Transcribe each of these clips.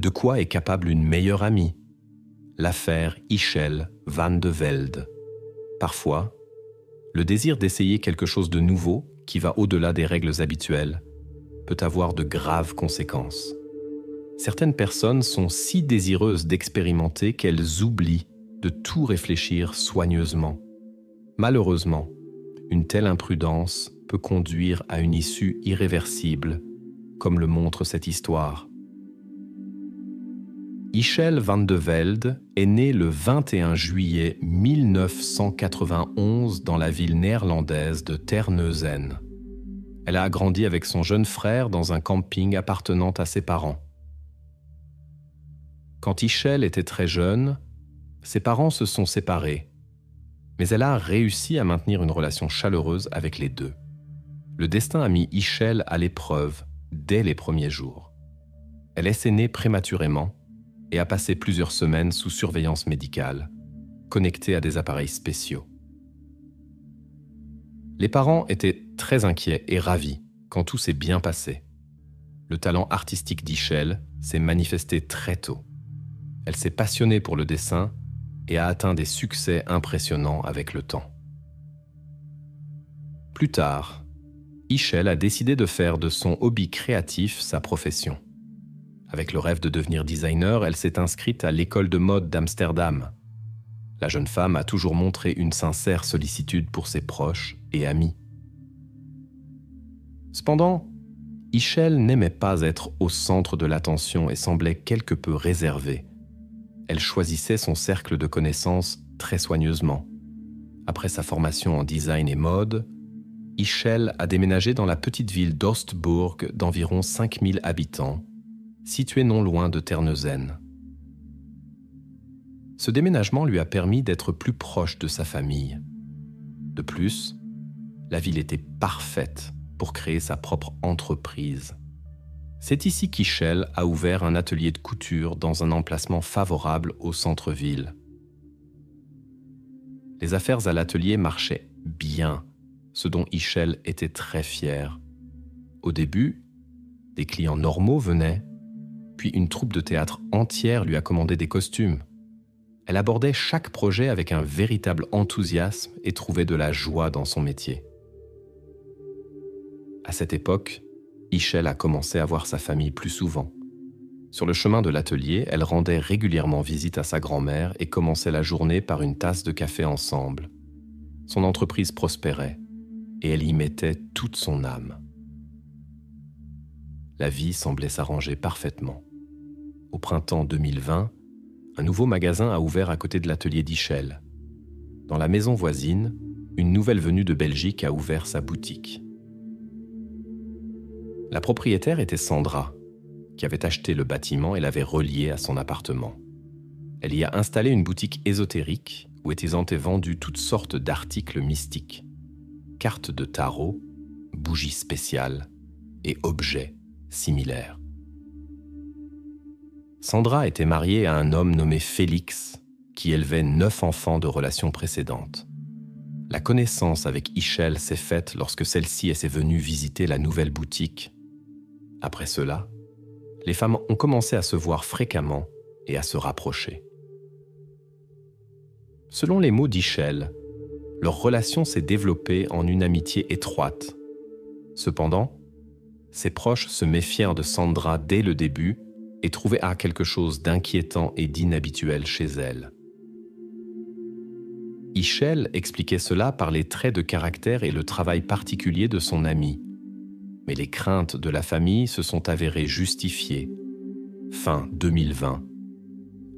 De quoi est capable une meilleure amie? L'affaire Ischel van de Velde. Parfois, le désir d'essayer quelque chose de nouveau, qui va au-delà des règles habituelles, peut avoir de graves conséquences. Certaines personnes sont si désireuses d'expérimenter qu'elles oublient de tout réfléchir soigneusement. Malheureusement, une telle imprudence peut conduire à une issue irréversible, comme le montre cette histoire. Ischel van de Velde est né le 21 juillet 1991 dans la ville néerlandaise de Terneuzen. Elle a grandi avec son jeune frère dans un camping appartenant à ses parents. Quand Ischel était très jeune, ses parents se sont séparés, mais elle a réussi à maintenir une relation chaleureuse avec les deux. Le destin a mis Ischel à l'épreuve dès les premiers jours. Elle est née prématurément et a passé plusieurs semaines sous surveillance médicale, connectée à des appareils spéciaux. Les parents étaient très inquiets et ravis quand tout s'est bien passé. Le talent artistique d'Ischel s'est manifesté très tôt. Elle s'est passionnée pour le dessin et a atteint des succès impressionnants avec le temps. Plus tard, Ischel a décidé de faire de son hobby créatif sa profession. Avec le rêve de devenir designer, elle s'est inscrite à l'école de mode d'Amsterdam. La jeune femme a toujours montré une sincère sollicitude pour ses proches et amis. Cependant, Ischel n'aimait pas être au centre de l'attention et semblait quelque peu réservée. Elle choisissait son cercle de connaissances très soigneusement. Après sa formation en design et mode, Ischel a déménagé dans la petite ville d'Oostburg d'environ 5000 habitants, située non loin de Terneuzen. Ce déménagement lui a permis d'être plus proche de sa famille. De plus, la ville était parfaite pour créer sa propre entreprise. C'est ici qu'Ischel a ouvert un atelier de couture dans un emplacement favorable au centre-ville. Les affaires à l'atelier marchaient bien, ce dont Ischel était très fier. Au début, des clients normaux venaient, puis une troupe de théâtre entière lui a commandé des costumes. Elle abordait chaque projet avec un véritable enthousiasme et trouvait de la joie dans son métier. À cette époque, Ischel a commencé à voir sa famille plus souvent. Sur le chemin de l'atelier, elle rendait régulièrement visite à sa grand-mère et commençait la journée par une tasse de café ensemble. Son entreprise prospérait et elle y mettait toute son âme. La vie semblait s'arranger parfaitement. Au printemps 2020, un nouveau magasin a ouvert à côté de l'atelier d'Ischel. Dans la maison voisine, une nouvelle venue de Belgique a ouvert sa boutique. La propriétaire était Sandra, qui avait acheté le bâtiment et l'avait relié à son appartement. Elle y a installé une boutique ésotérique où étaient vendus toutes sortes d'articles mystiques, cartes de tarot, bougies spéciales et objets similaires. Sandra était mariée à un homme nommé Félix, qui élevait 9 enfants de relations précédentes. La connaissance avec Ischel s'est faite lorsque celle-ci est venue visiter la nouvelle boutique. Après cela, les femmes ont commencé à se voir fréquemment et à se rapprocher. Selon les mots d'Ischel, leur relation s'est développée en une amitié étroite. Cependant, ses proches se méfièrent de Sandra dès le début et trouvaient quelque chose d'inquiétant et d'inhabituel chez elle. Ischel expliquait cela par les traits de caractère et le travail particulier de son amie. Mais les craintes de la famille se sont avérées justifiées. Fin 2020,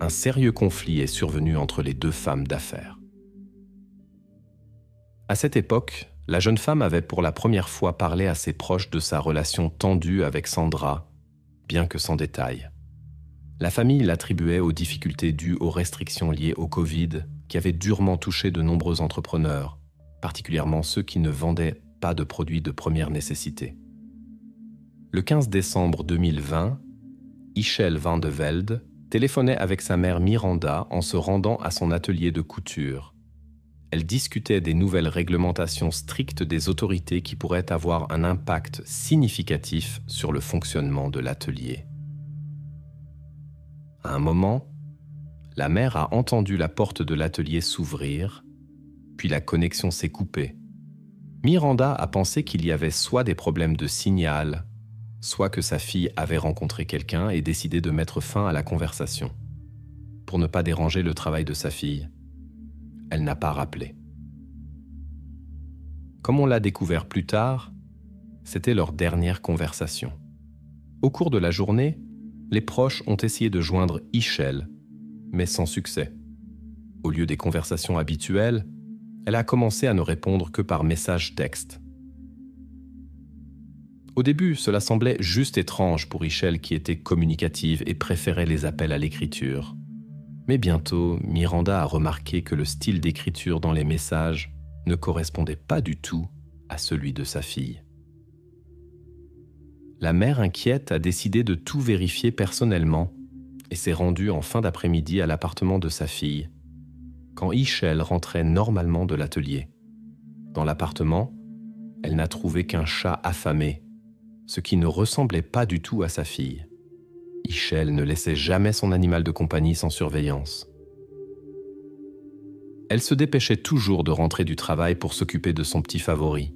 un sérieux conflit est survenu entre les deux femmes d'affaires. À cette époque, la jeune femme avait pour la première fois parlé à ses proches de sa relation tendue avec Sandra, bien que sans détail. La famille l'attribuait aux difficultés dues aux restrictions liées au Covid qui avaient durement touché de nombreux entrepreneurs, particulièrement ceux qui ne vendaient pas de produits de première nécessité. Le 15 décembre 2020, Ischel van de Velde téléphonait avec sa mère Miranda en se rendant à son atelier de couture. Elle discutait des nouvelles réglementations strictes des autorités qui pourraient avoir un impact significatif sur le fonctionnement de l'atelier. À un moment, la mère a entendu la porte de l'atelier s'ouvrir, puis la connexion s'est coupée. Miranda a pensé qu'il y avait soit des problèmes de signal, soit que sa fille avait rencontré quelqu'un et décidé de mettre fin à la conversation. Pour ne pas déranger le travail de sa fille, elle n'a pas rappelé. Comme on l'a découvert plus tard, c'était leur dernière conversation. Au cours de la journée, les proches ont essayé de joindre Ichel, mais sans succès. Au lieu des conversations habituelles, elle a commencé à ne répondre que par message texte. Au début, cela semblait juste étrange pour Ichel qui était communicative et préférait les appels à l'écriture. Mais bientôt, Miranda a remarqué que le style d'écriture dans les messages ne correspondait pas du tout à celui de sa fille. La mère inquiète a décidé de tout vérifier personnellement et s'est rendue en fin d'après-midi à l'appartement de sa fille, quand Ichel rentrait normalement de l'atelier. Dans l'appartement, elle n'a trouvé qu'un chat affamé, ce qui ne ressemblait pas du tout à sa fille. Ichel ne laissait jamais son animal de compagnie sans surveillance. Elle se dépêchait toujours de rentrer du travail pour s'occuper de son petit favori.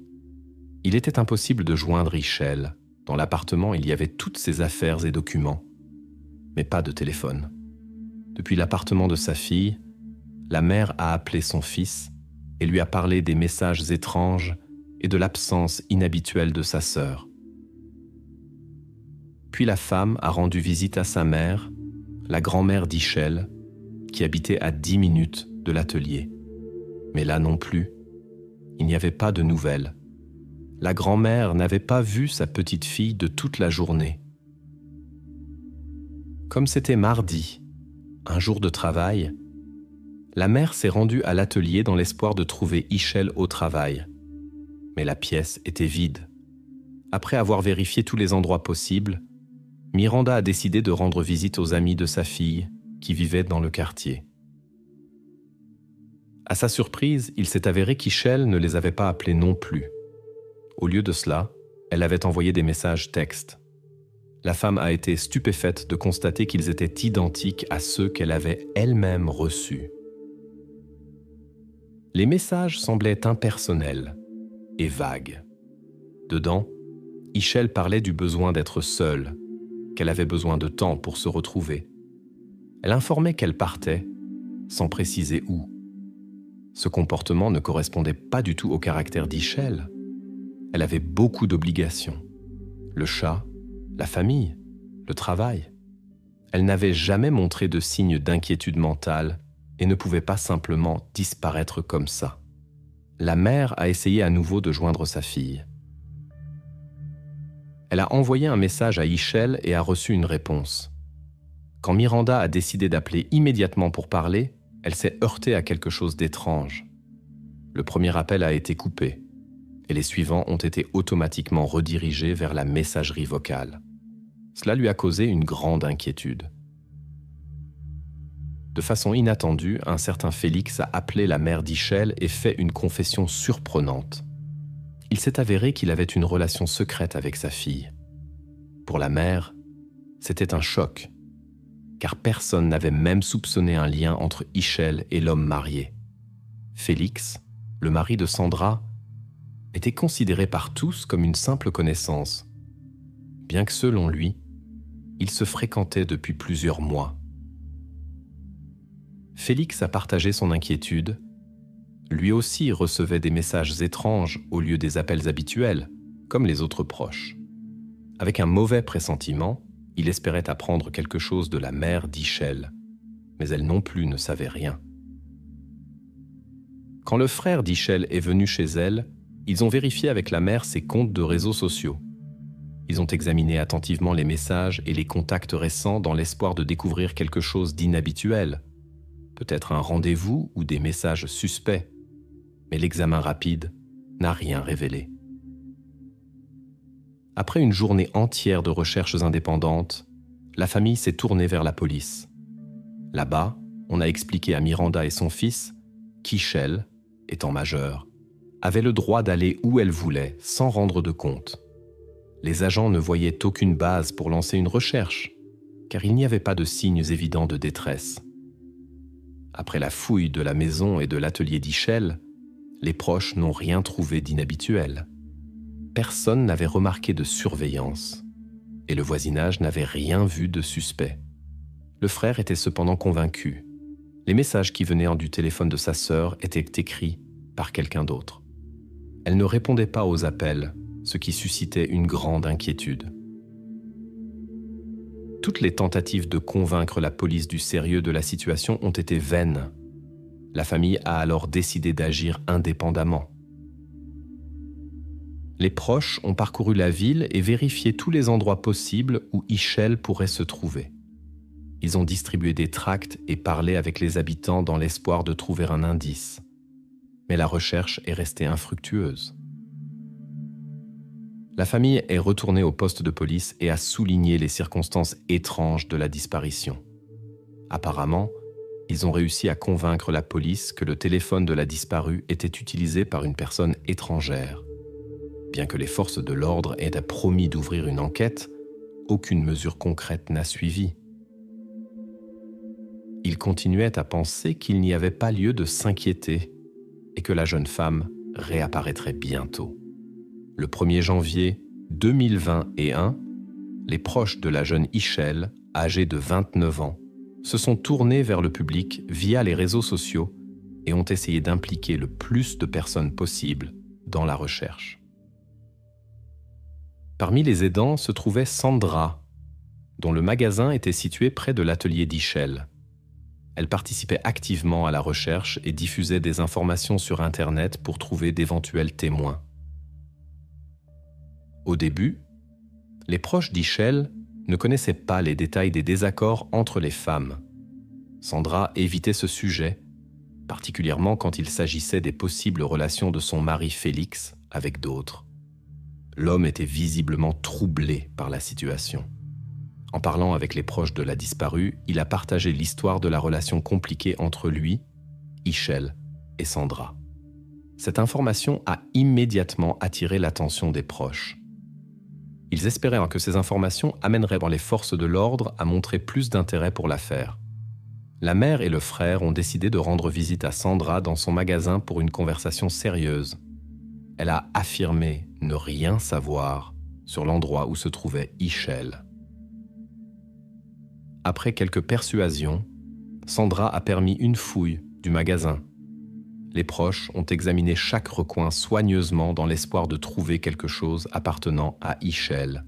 Il était impossible de joindre Ichel. Dans l'appartement, il y avait toutes ses affaires et documents, mais pas de téléphone. Depuis l'appartement de sa fille, la mère a appelé son fils et lui a parlé des messages étranges et de l'absence inhabituelle de sa sœur. Puis la femme a rendu visite à sa mère, la grand-mère d'Ichel, qui habitait à 10 minutes de l'atelier. Mais là non plus, il n'y avait pas de nouvelles. La grand-mère n'avait pas vu sa petite fille de toute la journée. Comme c'était mardi, un jour de travail, la mère s'est rendue à l'atelier dans l'espoir de trouver Ichel au travail. Mais la pièce était vide. Après avoir vérifié tous les endroits possibles, Miranda a décidé de rendre visite aux amis de sa fille qui vivaient dans le quartier. À sa surprise, il s'est avéré qu'Ichel ne les avait pas appelés non plus. Au lieu de cela, elle avait envoyé des messages textes. La femme a été stupéfaite de constater qu'ils étaient identiques à ceux qu'elle avait elle-même reçus. Les messages semblaient impersonnels et vagues. Dedans, Ichel parlait du besoin d'être seule, qu'elle avait besoin de temps pour se retrouver. Elle informait qu'elle partait, sans préciser où. Ce comportement ne correspondait pas du tout au caractère d'Ichel. Elle avait beaucoup d'obligations. Le chat, la famille, le travail. Elle n'avait jamais montré de signes d'inquiétude mentale et ne pouvait pas simplement disparaître comme ça. La mère a essayé à nouveau de joindre sa fille. Elle a envoyé un message à Ichel et a reçu une réponse. Quand Miranda a décidé d'appeler immédiatement pour parler, elle s'est heurtée à quelque chose d'étrange. Le premier appel a été coupé et les suivants ont été automatiquement redirigés vers la messagerie vocale. Cela lui a causé une grande inquiétude. De façon inattendue, un certain Félix a appelé la mère d'Ichel et fait une confession surprenante. Il s'est avéré qu'il avait une relation secrète avec sa fille. Pour la mère, c'était un choc, car personne n'avait même soupçonné un lien entre Ichel et l'homme marié. Félix, le mari de Sandra, était considéré par tous comme une simple connaissance, bien que selon lui, ils se fréquentaient depuis plusieurs mois. Félix a partagé son inquiétude. Lui aussi recevait des messages étranges au lieu des appels habituels, comme les autres proches. Avec un mauvais pressentiment, il espérait apprendre quelque chose de la mère d'Ichel, mais elle non plus ne savait rien. Quand le frère d'Ichel est venu chez elle, ils ont vérifié avec la mère ses comptes de réseaux sociaux. Ils ont examiné attentivement les messages et les contacts récents dans l'espoir de découvrir quelque chose d'inhabituel, peut-être un rendez-vous ou des messages suspects, mais l'examen rapide n'a rien révélé. Après une journée entière de recherches indépendantes, la famille s'est tournée vers la police. Là-bas, on a expliqué à Miranda et son fils qu'Ichel, étant majeure, avait le droit d'aller où elle voulait sans rendre de compte. Les agents ne voyaient aucune base pour lancer une recherche, car il n'y avait pas de signes évidents de détresse. Après la fouille de la maison et de l'atelier d'Ischel, les proches n'ont rien trouvé d'inhabituel. Personne n'avait remarqué de surveillance, et le voisinage n'avait rien vu de suspect. Le frère était cependant convaincu. Les messages qui venaient du téléphone de sa sœur étaient écrits par quelqu'un d'autre. Elle ne répondait pas aux appels, ce qui suscitait une grande inquiétude. Toutes les tentatives de convaincre la police du sérieux de la situation ont été vaines. La famille a alors décidé d'agir indépendamment. Les proches ont parcouru la ville et vérifié tous les endroits possibles où Ischel pourrait se trouver. Ils ont distribué des tracts et parlé avec les habitants dans l'espoir de trouver un indice. Mais la recherche est restée infructueuse. La famille est retournée au poste de police et a souligné les circonstances étranges de la disparition. Apparemment, ils ont réussi à convaincre la police que le téléphone de la disparue était utilisé par une personne étrangère. Bien que les forces de l'ordre aient promis d'ouvrir une enquête, aucune mesure concrète n'a suivi. Ils continuaient à penser qu'il n'y avait pas lieu de s'inquiéter et que la jeune femme réapparaîtrait bientôt. Le 1er janvier 2021, les proches de la jeune Ischel, âgée de 29 ans, se sont tournés vers le public via les réseaux sociaux et ont essayé d'impliquer le plus de personnes possible dans la recherche. Parmi les aidants se trouvait Sandra, dont le magasin était situé près de l'atelier d'Ischel. Elle participait activement à la recherche et diffusait des informations sur Internet pour trouver d'éventuels témoins. Au début, les proches d'Ischel ne connaissaient pas les détails des désaccords entre les femmes. Sandra évitait ce sujet, particulièrement quand il s'agissait des possibles relations de son mari Félix avec d'autres. L'homme était visiblement troublé par la situation. En parlant avec les proches de la disparue, il a partagé l'histoire de la relation compliquée entre lui, Ischel et Sandra. Cette information a immédiatement attiré l'attention des proches. Ils espéraient que ces informations amèneraient les forces de l'ordre à montrer plus d'intérêt pour l'affaire. La mère et le frère ont décidé de rendre visite à Sandra dans son magasin pour une conversation sérieuse. Elle a affirmé ne rien savoir sur l'endroit où se trouvait Ischel. Après quelques persuasions, Sandra a permis une fouille du magasin. Les proches ont examiné chaque recoin soigneusement dans l'espoir de trouver quelque chose appartenant à Ischel.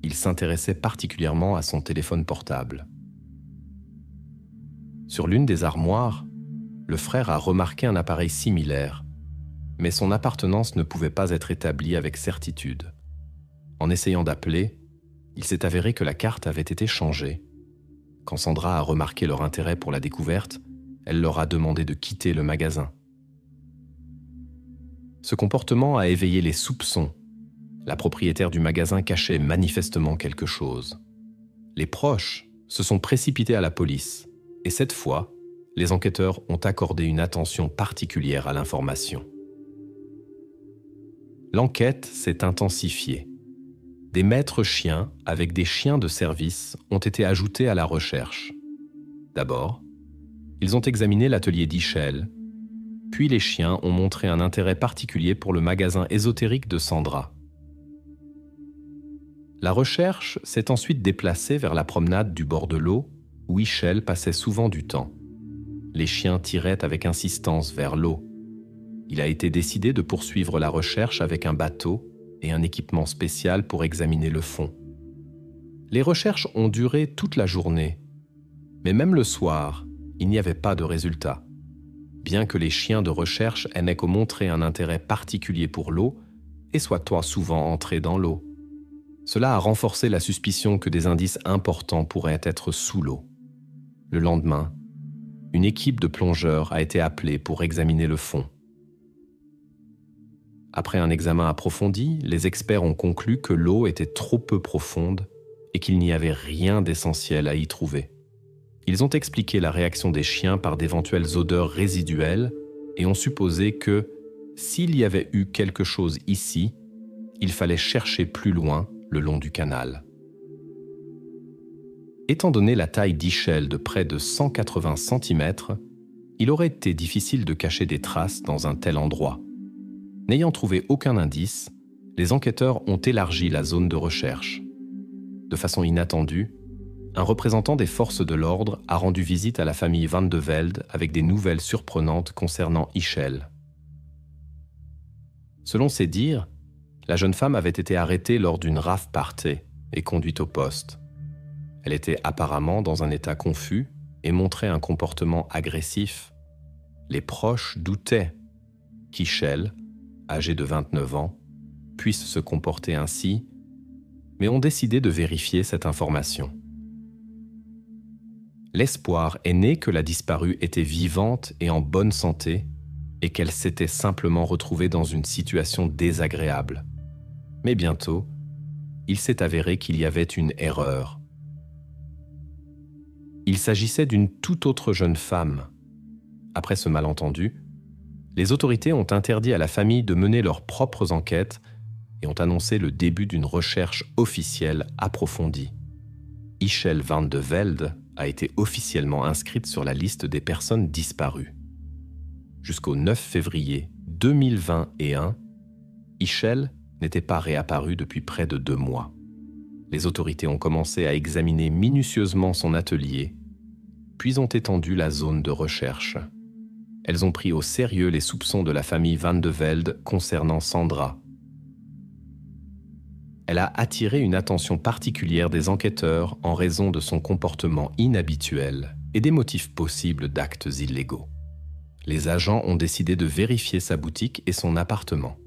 Ils s'intéressaient particulièrement à son téléphone portable. Sur l'une des armoires, le frère a remarqué un appareil similaire, mais son appartenance ne pouvait pas être établie avec certitude. En essayant d'appeler, il s'est avéré que la carte avait été changée. Quand Sandra a remarqué leur intérêt pour la découverte, elle leur a demandé de quitter le magasin. Ce comportement a éveillé les soupçons. La propriétaire du magasin cachait manifestement quelque chose. Les proches se sont précipités à la police, et cette fois, les enquêteurs ont accordé une attention particulière à l'information. L'enquête s'est intensifiée. Des maîtres chiens avec des chiens de service ont été ajoutés à la recherche. D'abord, ils ont examiné l'atelier d'Ischel, puis les chiens ont montré un intérêt particulier pour le magasin ésotérique de Sandra. La recherche s'est ensuite déplacée vers la promenade du bord de l'eau, où Ischel passait souvent du temps. Les chiens tiraient avec insistance vers l'eau. Il a été décidé de poursuivre la recherche avec un bateau et un équipement spécial pour examiner le fond. Les recherches ont duré toute la journée, mais même le soir, il n'y avait pas de résultat. Bien que les chiens de recherche n'aient qu'à montrer un intérêt particulier pour l'eau et soient souvent entrés dans l'eau. Cela a renforcé la suspicion que des indices importants pourraient être sous l'eau. Le lendemain, une équipe de plongeurs a été appelée pour examiner le fond. Après un examen approfondi, les experts ont conclu que l'eau était trop peu profonde et qu'il n'y avait rien d'essentiel à y trouver. Ils ont expliqué la réaction des chiens par d'éventuelles odeurs résiduelles et ont supposé que, s'il y avait eu quelque chose ici, il fallait chercher plus loin le long du canal. Étant donné la taille d'Ischel de près de 180 cm, il aurait été difficile de cacher des traces dans un tel endroit. N'ayant trouvé aucun indice, les enquêteurs ont élargi la zone de recherche. De façon inattendue, un représentant des forces de l'ordre a rendu visite à la famille Van de Velde avec des nouvelles surprenantes concernant Ischel. Selon ses dires, la jeune femme avait été arrêtée lors d'une rave party et conduite au poste. Elle était apparemment dans un état confus et montrait un comportement agressif. Les proches doutaient qu'Ischel, âgé de 29 ans, puisse se comporter ainsi, mais ont décidé de vérifier cette information. L'espoir est né que la disparue était vivante et en bonne santé et qu'elle s'était simplement retrouvée dans une situation désagréable. Mais bientôt, il s'est avéré qu'il y avait une erreur. Il s'agissait d'une toute autre jeune femme. Après ce malentendu, les autorités ont interdit à la famille de mener leurs propres enquêtes et ont annoncé le début d'une recherche officielle approfondie. Ischel Van de Velde a été officiellement inscrite sur la liste des personnes disparues. Jusqu'au 9 février 2021, Ischel n'était pas réapparue depuis près de 2 mois. Les autorités ont commencé à examiner minutieusement son atelier, puis ont étendu la zone de recherche. Elles ont pris au sérieux les soupçons de la famille Van de Velde concernant Sandra. Elle a attiré une attention particulière des enquêteurs en raison de son comportement inhabituel et des motifs possibles d'actes illégaux. Les agents ont décidé de vérifier sa boutique et son appartement.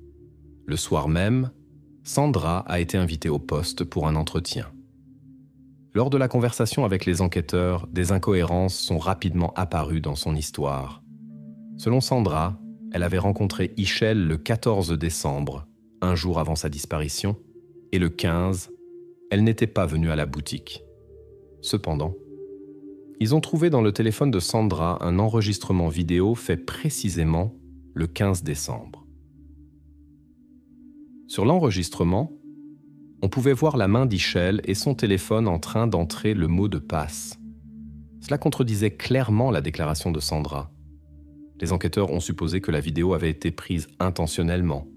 Le soir même, Sandra a été invitée au poste pour un entretien. Lors de la conversation avec les enquêteurs, des incohérences sont rapidement apparues dans son histoire. Selon Sandra, elle avait rencontré Ischel le 14 décembre, un jour avant sa disparition, et le 15, elle n'était pas venue à la boutique. Cependant, ils ont trouvé dans le téléphone de Sandra un enregistrement vidéo fait précisément le 15 décembre. Sur l'enregistrement, on pouvait voir la main d'Ischel et son téléphone en train d'entrer le mot de passe. Cela contredisait clairement la déclaration de Sandra. Les enquêteurs ont supposé que la vidéo avait été prise intentionnellement.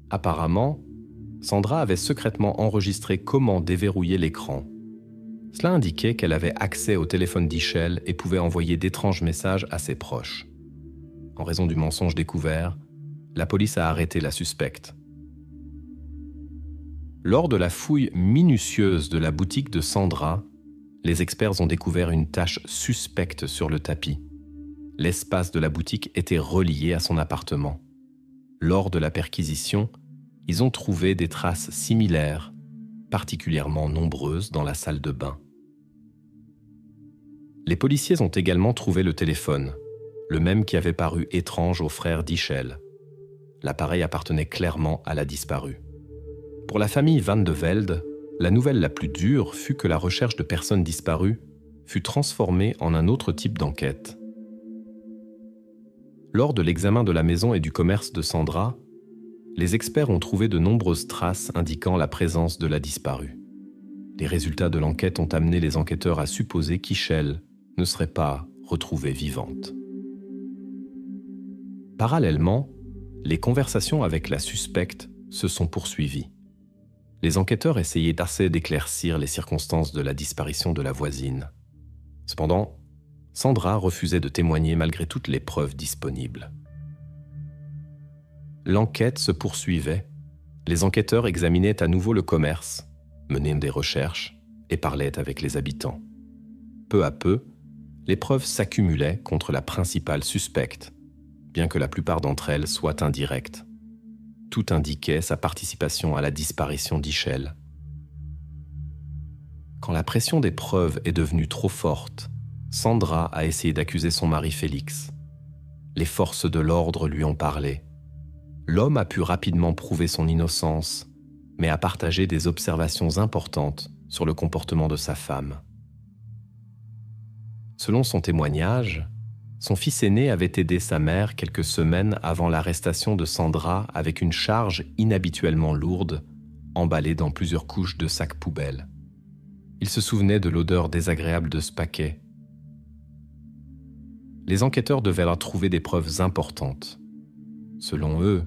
Apparemment, Sandra avait secrètement enregistré comment déverrouiller l'écran. Cela indiquait qu'elle avait accès au téléphone d'Ischel et pouvait envoyer d'étranges messages à ses proches. En raison du mensonge découvert, la police a arrêté la suspecte. Lors de la fouille minutieuse de la boutique de Sandra, les experts ont découvert une tache suspecte sur le tapis. L'espace de la boutique était relié à son appartement. Lors de la perquisition, ils ont trouvé des traces similaires, particulièrement nombreuses dans la salle de bain. Les policiers ont également trouvé le téléphone, le même qui avait paru étrange aux frères d'Ischel. L'appareil appartenait clairement à la disparue. Pour la famille Van de Velde, la nouvelle la plus dure fut que la recherche de personnes disparues fut transformée en un autre type d'enquête. Lors de l'examen de la maison et du commerce de Sandra, les experts ont trouvé de nombreuses traces indiquant la présence de la disparue. Les résultats de l'enquête ont amené les enquêteurs à supposer qu'Ischel ne serait pas retrouvée vivante. Parallèlement, les conversations avec la suspecte se sont poursuivies. Les enquêteurs essayaient d'assez d'éclaircir les circonstances de la disparition de la voisine. Cependant, Sandra refusait de témoigner malgré toutes les preuves disponibles. L'enquête se poursuivait. Les enquêteurs examinaient à nouveau le commerce, menaient des recherches et parlaient avec les habitants. Peu à peu, les preuves s'accumulaient contre la principale suspecte, bien que la plupart d'entre elles soient indirectes. Tout indiquait sa participation à la disparition d'Ischel. Quand la pression des preuves est devenue trop forte, Sandra a essayé d'accuser son mari Félix. Les forces de l'ordre lui ont parlé. L'homme a pu rapidement prouver son innocence, mais a partagé des observations importantes sur le comportement de sa femme. Selon son témoignage, son fils aîné avait aidé sa mère quelques semaines avant l'arrestation de Sandra avec une charge inhabituellement lourde, emballée dans plusieurs couches de sacs poubelles. Il se souvenait de l'odeur désagréable de ce paquet. Les enquêteurs devaient alors trouver des preuves importantes. Selon eux,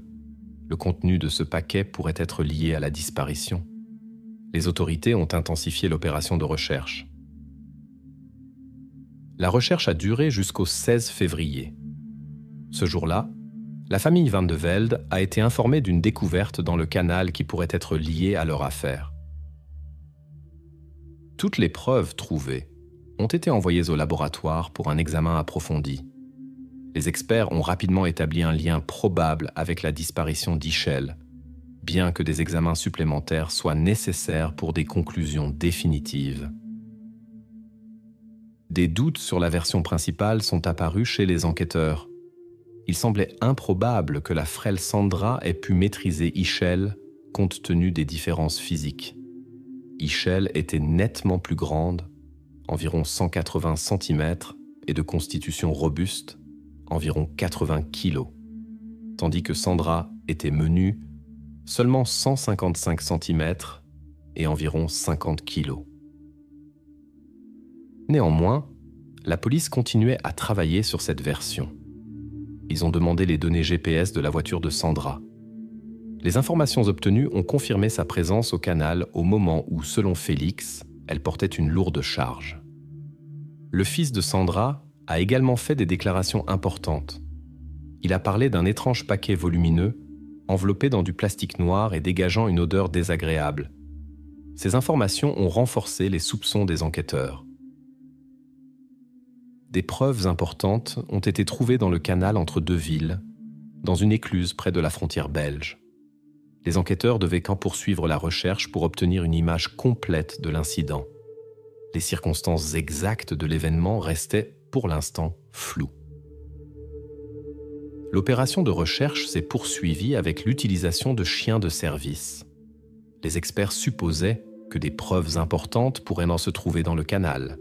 le contenu de ce paquet pourrait être lié à la disparition. Les autorités ont intensifié l'opération de recherche. La recherche a duré jusqu'au 16 février. Ce jour-là, la famille Van de Velde a été informée d'une découverte dans le canal qui pourrait être liée à leur affaire. Toutes les preuves trouvées ont été envoyées au laboratoire pour un examen approfondi. Les experts ont rapidement établi un lien probable avec la disparition d'Ischel, bien que des examens supplémentaires soient nécessaires pour des conclusions définitives. Des doutes sur la version principale sont apparus chez les enquêteurs. Il semblait improbable que la frêle Sandra ait pu maîtriser Ischel compte tenu des différences physiques. Ischel était nettement plus grande, environ 180 cm, et de constitution robuste, environ 80 kg, tandis que Sandra était menue, seulement 155 cm et environ 50 kg. Néanmoins, la police continuait à travailler sur cette version. Ils ont demandé les données GPS de la voiture de Sandra. Les informations obtenues ont confirmé sa présence au canal au moment où, selon Félix, elle portait une lourde charge. Le fils de Sandra a également fait des déclarations importantes. Il a parlé d'un étrange paquet volumineux, enveloppé dans du plastique noir et dégageant une odeur désagréable. Ces informations ont renforcé les soupçons des enquêteurs. Des preuves importantes ont été trouvées dans le canal entre deux villes, dans une écluse près de la frontière belge. Les enquêteurs devaient qu'en poursuivre la recherche pour obtenir une image complète de l'incident. Les circonstances exactes de l'événement restaient, pour l'instant, floues. L'opération de recherche s'est poursuivie avec l'utilisation de chiens de service. Les experts supposaient que des preuves importantes pourraient en se trouver dans le canal.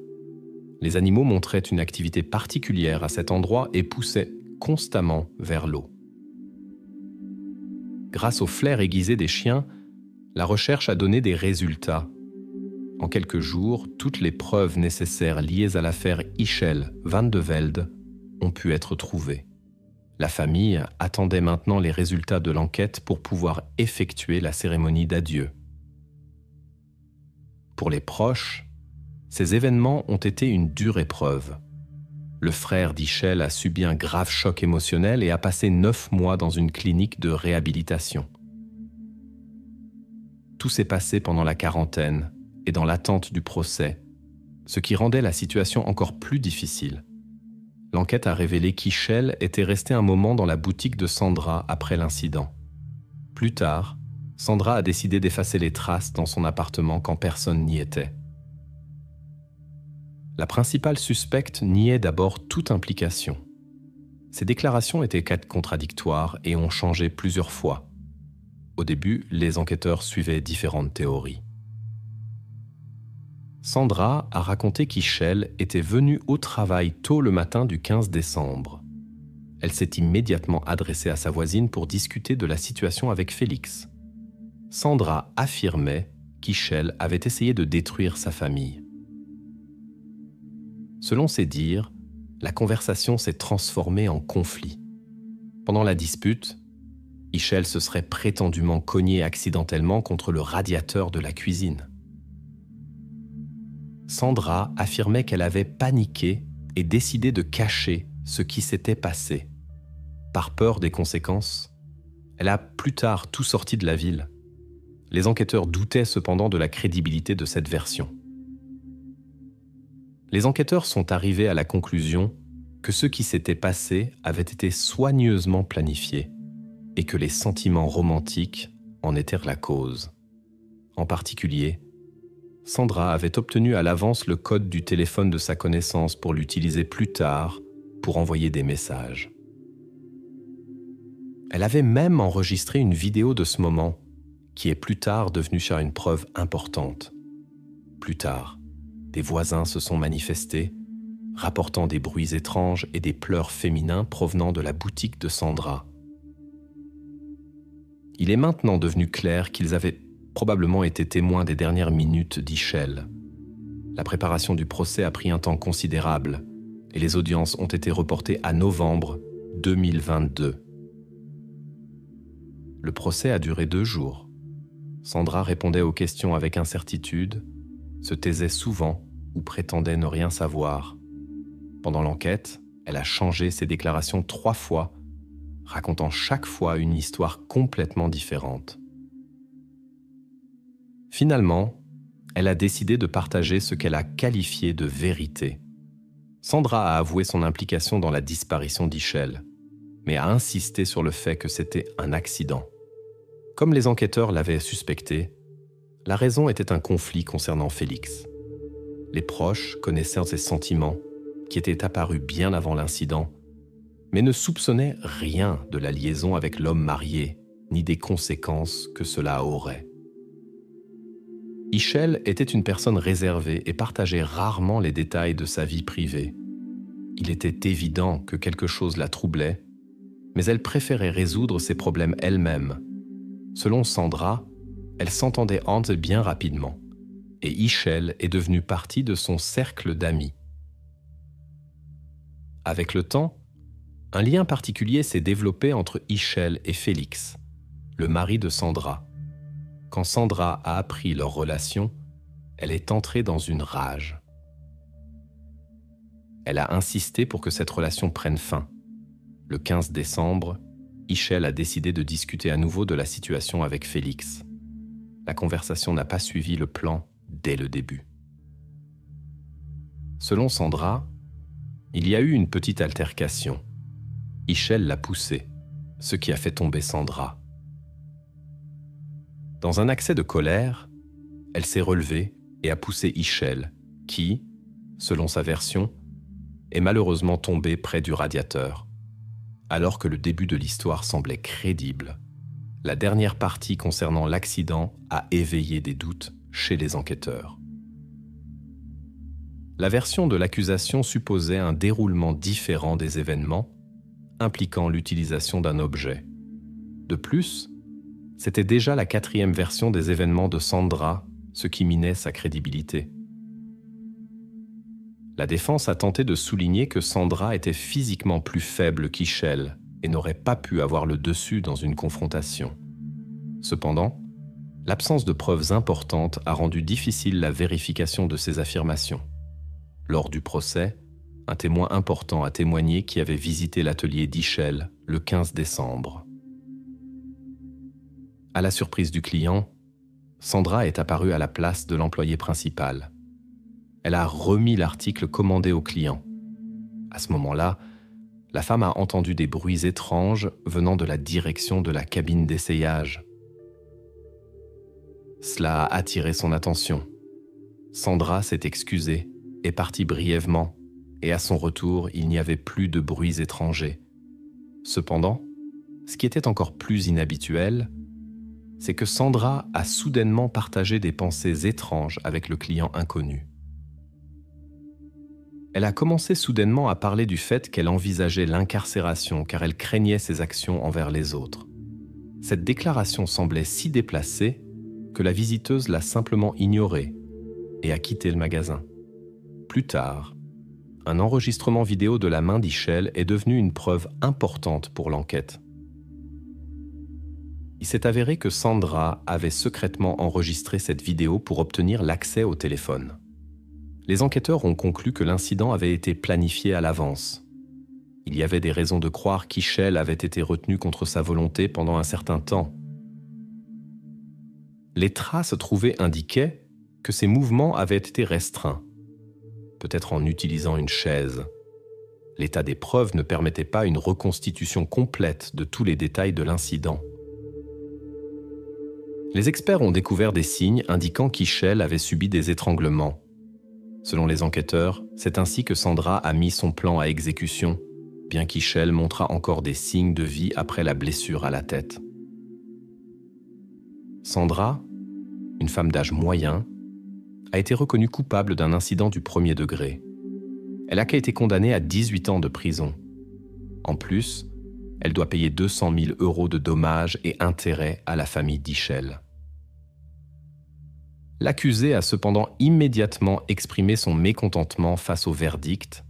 Les animaux montraient une activité particulière à cet endroit et poussaient constamment vers l'eau. Grâce au flair aiguisé des chiens, la recherche a donné des résultats. En quelques jours, toutes les preuves nécessaires liées à l'affaire Ischel Van de Velde ont pu être trouvées. La famille attendait maintenant les résultats de l'enquête pour pouvoir effectuer la cérémonie d'adieu. Pour les proches, ces événements ont été une dure épreuve. Le frère d'Ischel a subi un grave choc émotionnel et a passé 9 mois dans une clinique de réhabilitation. Tout s'est passé pendant la quarantaine et dans l'attente du procès, ce qui rendait la situation encore plus difficile. L'enquête a révélé qu'Ischel était resté un moment dans la boutique de Sandra après l'incident. Plus tard, Sandra a décidé d'effacer les traces dans son appartement quand personne n'y était. La principale suspecte niait d'abord toute implication. Ses déclarations étaient contradictoires et ont changé plusieurs fois. Au début, les enquêteurs suivaient différentes théories. Sandra a raconté qu'Ischel était venue au travail tôt le matin du 15 décembre. Elle s'est immédiatement adressée à sa voisine pour discuter de la situation avec Félix. Sandra affirmait qu'Ischel avait essayé de détruire sa famille. Selon ses dires, la conversation s'est transformée en conflit. Pendant la dispute, Ischel se serait prétendument cogné accidentellement contre le radiateur de la cuisine. Sandra affirmait qu'elle avait paniqué et décidé de cacher ce qui s'était passé. Par peur des conséquences, elle a plus tard tout sorti de la ville. Les enquêteurs doutaient cependant de la crédibilité de cette version. Les enquêteurs sont arrivés à la conclusion que ce qui s'était passé avait été soigneusement planifié et que les sentiments romantiques en étaient la cause. En particulier, Sandra avait obtenu à l'avance le code du téléphone de sa connaissance pour l'utiliser plus tard pour envoyer des messages. Elle avait même enregistré une vidéo de ce moment qui est plus tard devenue une preuve importante. Plus tard, des voisins se sont manifestés, rapportant des bruits étranges et des pleurs féminins provenant de la boutique de Sandra. Il est maintenant devenu clair qu'ils avaient probablement été témoins des dernières minutes d'Ischel. La préparation du procès a pris un temps considérable et les audiences ont été reportées à novembre 2022. Le procès a duré 2 jours. Sandra répondait aux questions avec incertitude, se taisait souvent ou prétendait ne rien savoir. Pendant l'enquête, elle a changé ses déclarations 3 fois, racontant chaque fois une histoire complètement différente. Finalement, elle a décidé de partager ce qu'elle a qualifié de vérité. Sandra a avoué son implication dans la disparition d'Ichel, mais a insisté sur le fait que c'était un accident. Comme les enquêteurs l'avaient suspecté, la raison était un conflit concernant Félix. Les proches connaissaient ses sentiments, qui étaient apparus bien avant l'incident, mais ne soupçonnaient rien de la liaison avec l'homme marié, ni des conséquences que cela aurait. Ichel était une personne réservée et partageait rarement les détails de sa vie privée. Il était évident que quelque chose la troublait, mais elle préférait résoudre ses problèmes elle-même. Selon Sandra, elle s'entendait Hans bien rapidement, et Ichel est devenu partie de son cercle d'amis. Avec le temps, un lien particulier s'est développé entre Ichel et Félix, le mari de Sandra. Quand Sandra a appris leur relation, elle est entrée dans une rage. Elle a insisté pour que cette relation prenne fin. Le 15 décembre, Ichel a décidé de discuter à nouveau de la situation avec Félix. La conversation n'a pas suivi le plan dès le début. Selon Sandra, il y a eu une petite altercation. Ichel l'a poussée, ce qui a fait tomber Sandra. Dans un accès de colère, elle s'est relevée et a poussé Ichel, qui, selon sa version, est malheureusement tombé près du radiateur. Alors que le début de l'histoire semblait crédible, la dernière partie concernant l'accident a éveillé des doutes chez les enquêteurs. La version de l'accusation supposait un déroulement différent des événements, impliquant l'utilisation d'un objet. De plus, c'était déjà la 4e version des événements de Sandra, ce qui minait sa crédibilité. La défense a tenté de souligner que Sandra était physiquement plus faible qu'Ichel et n'aurait pas pu avoir le dessus dans une confrontation. Cependant, l'absence de preuves importantes a rendu difficile la vérification de ces affirmations. Lors du procès, un témoin important a témoigné qui avait visité l'atelier d'Ichel le 15 décembre. À la surprise du client, Sandra est apparue à la place de l'employé principal. Elle a remis l'article commandé au client. À ce moment-là, la femme a entendu des bruits étranges venant de la direction de la cabine d'essayage. Cela a attiré son attention. Sandra s'est excusée, est partie brièvement, et à son retour, il n'y avait plus de bruits étrangers. Cependant, ce qui était encore plus inhabituel, c'est que Sandra a soudainement partagé des pensées étranges avec le client inconnu. Elle a commencé soudainement à parler du fait qu'elle envisageait l'incarcération car elle craignait ses actions envers les autres. Cette déclaration semblait si déplacée que la visiteuse l'a simplement ignorée et a quitté le magasin. Plus tard, un enregistrement vidéo de la main d'Ichel est devenu une preuve importante pour l'enquête. Il s'est avéré que Sandra avait secrètement enregistré cette vidéo pour obtenir l'accès au téléphone. Les enquêteurs ont conclu que l'incident avait été planifié à l'avance. Il y avait des raisons de croire qu'Ichel avait été retenu contre sa volonté pendant un certain temps. Les traces trouvées indiquaient que ses mouvements avaient été restreints, peut-être en utilisant une chaise. L'état des preuves ne permettait pas une reconstitution complète de tous les détails de l'incident. Les experts ont découvert des signes indiquant qu'Ichel avait subi des étranglements. Selon les enquêteurs, c'est ainsi que Sandra a mis son plan à exécution, bien qu'Ichel montra encore des signes de vie après la blessure à la tête. Sandra, une femme d'âge moyen, a été reconnue coupable d'un incident du 1er degré. Elle a été condamnée à 18 ans de prison. En plus, elle doit payer 200 000 € de dommages et intérêts à la famille d'Ichel. L'accusé a cependant immédiatement exprimé son mécontentement face au verdict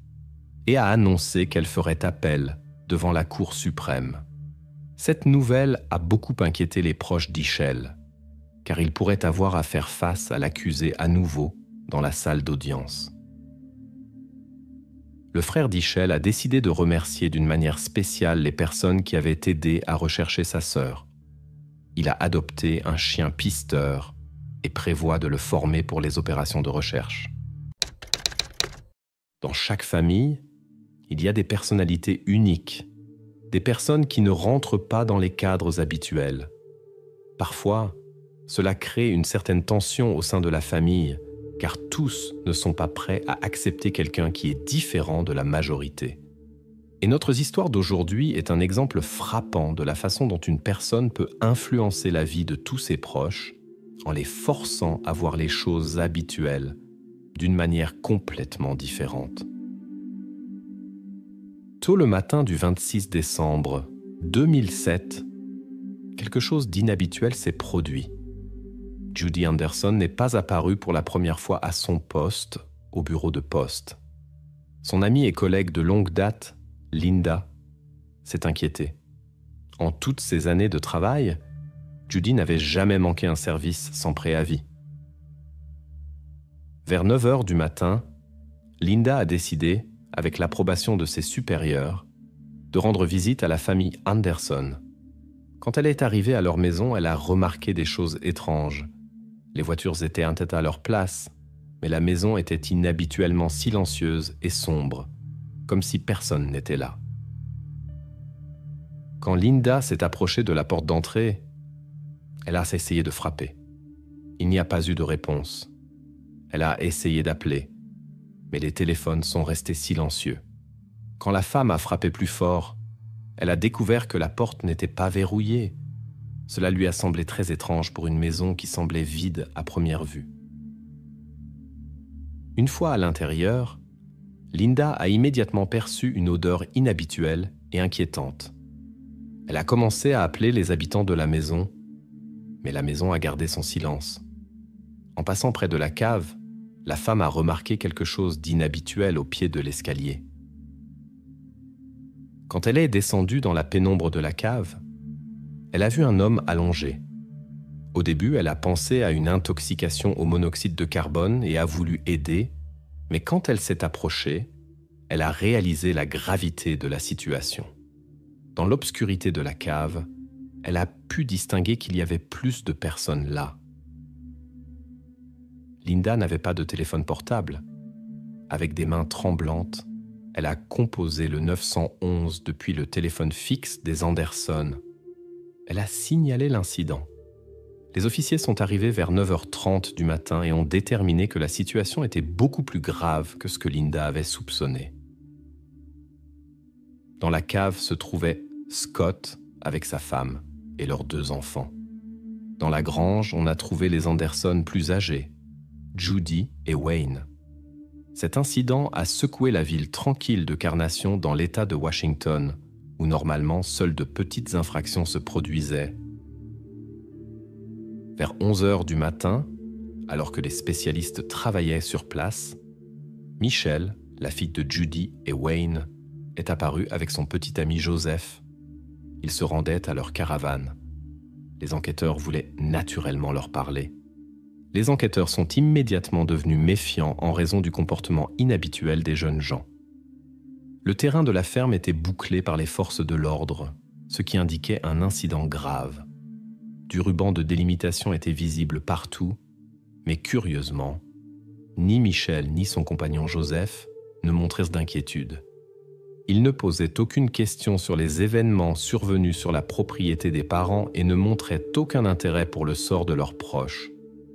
et a annoncé qu'elle ferait appel devant la Cour suprême. Cette nouvelle a beaucoup inquiété les proches d'Ishel, car ils pourraient avoir à faire face à l'accusé à nouveau dans la salle d'audience. Le frère d'Ishel a décidé de remercier d'une manière spéciale les personnes qui avaient aidé à rechercher sa sœur. Il a adopté un chien pisteur et prévoit de le former pour les opérations de recherche. Dans chaque famille, il y a des personnalités uniques, des personnes qui ne rentrent pas dans les cadres habituels. Parfois, cela crée une certaine tension au sein de la famille, car tous ne sont pas prêts à accepter quelqu'un qui est différent de la majorité. Et notre histoire d'aujourd'hui est un exemple frappant de la façon dont une personne peut influencer la vie de tous ses proches en les forçant à voir les choses habituelles d'une manière complètement différente. Tôt le matin du 26 décembre 2007, quelque chose d'inhabituel s'est produit. Judy Anderson n'est pas apparue pour la première fois à son poste, au bureau de poste. Son amie et collègue de longue date, Linda, s'est inquiétée. En toutes ces années de travail, Judy n'avait jamais manqué un service sans préavis. Vers 9 heures du matin, Linda a décidé, avec l'approbation de ses supérieurs, de rendre visite à la famille Anderson. Quand elle est arrivée à leur maison, elle a remarqué des choses étranges. Les voitures étaient à leur place, mais la maison était inhabituellement silencieuse et sombre, comme si personne n'était là. Quand Linda s'est approchée de la porte d'entrée, elle a essayé de frapper. Il n'y a pas eu de réponse. Elle a essayé d'appeler, mais les téléphones sont restés silencieux. Quand la femme a frappé plus fort, elle a découvert que la porte n'était pas verrouillée. Cela lui a semblé très étrange pour une maison qui semblait vide à première vue. Une fois à l'intérieur, Linda a immédiatement perçu une odeur inhabituelle et inquiétante. Elle a commencé à appeler les habitants de la maison, mais la maison a gardé son silence. En passant près de la cave, la femme a remarqué quelque chose d'inhabituel au pied de l'escalier. Quand elle est descendue dans la pénombre de la cave, elle a vu un homme allongé. Au début, elle a pensé à une intoxication au monoxyde de carbone et a voulu aider, mais quand elle s'est approchée, elle a réalisé la gravité de la situation. Dans l'obscurité de la cave, elle a pu distinguer qu'il y avait plus de personnes là. Linda n'avait pas de téléphone portable. Avec des mains tremblantes, elle a composé le 911 depuis le téléphone fixe des Anderson. Elle a signalé l'incident. Les officiers sont arrivés vers 9h30 du matin et ont déterminé que la situation était beaucoup plus grave que ce que Linda avait soupçonné. Dans la cave se trouvait Scott avec sa femme et leurs 2 enfants. Dans la grange, on a trouvé les Anderson plus âgés, Judy et Wayne. Cet incident a secoué la ville tranquille de Carnation dans l'État de Washington, où normalement seules de petites infractions se produisaient. Vers 11h du matin, alors que les spécialistes travaillaient sur place, Michelle, la fille de Judy et Wayne, est apparue avec son petit ami Joseph. Ils se rendaient à leur caravane. Les enquêteurs voulaient naturellement leur parler. Les enquêteurs sont immédiatement devenus méfiants en raison du comportement inhabituel des jeunes gens. Le terrain de la ferme était bouclé par les forces de l'ordre, ce qui indiquait un incident grave. Du ruban de délimitation était visible partout, mais curieusement, ni Michel ni son compagnon Joseph ne montraient d'inquiétude. Ils ne posaient aucune question sur les événements survenus sur la propriété des parents et ne montraient aucun intérêt pour le sort de leurs proches,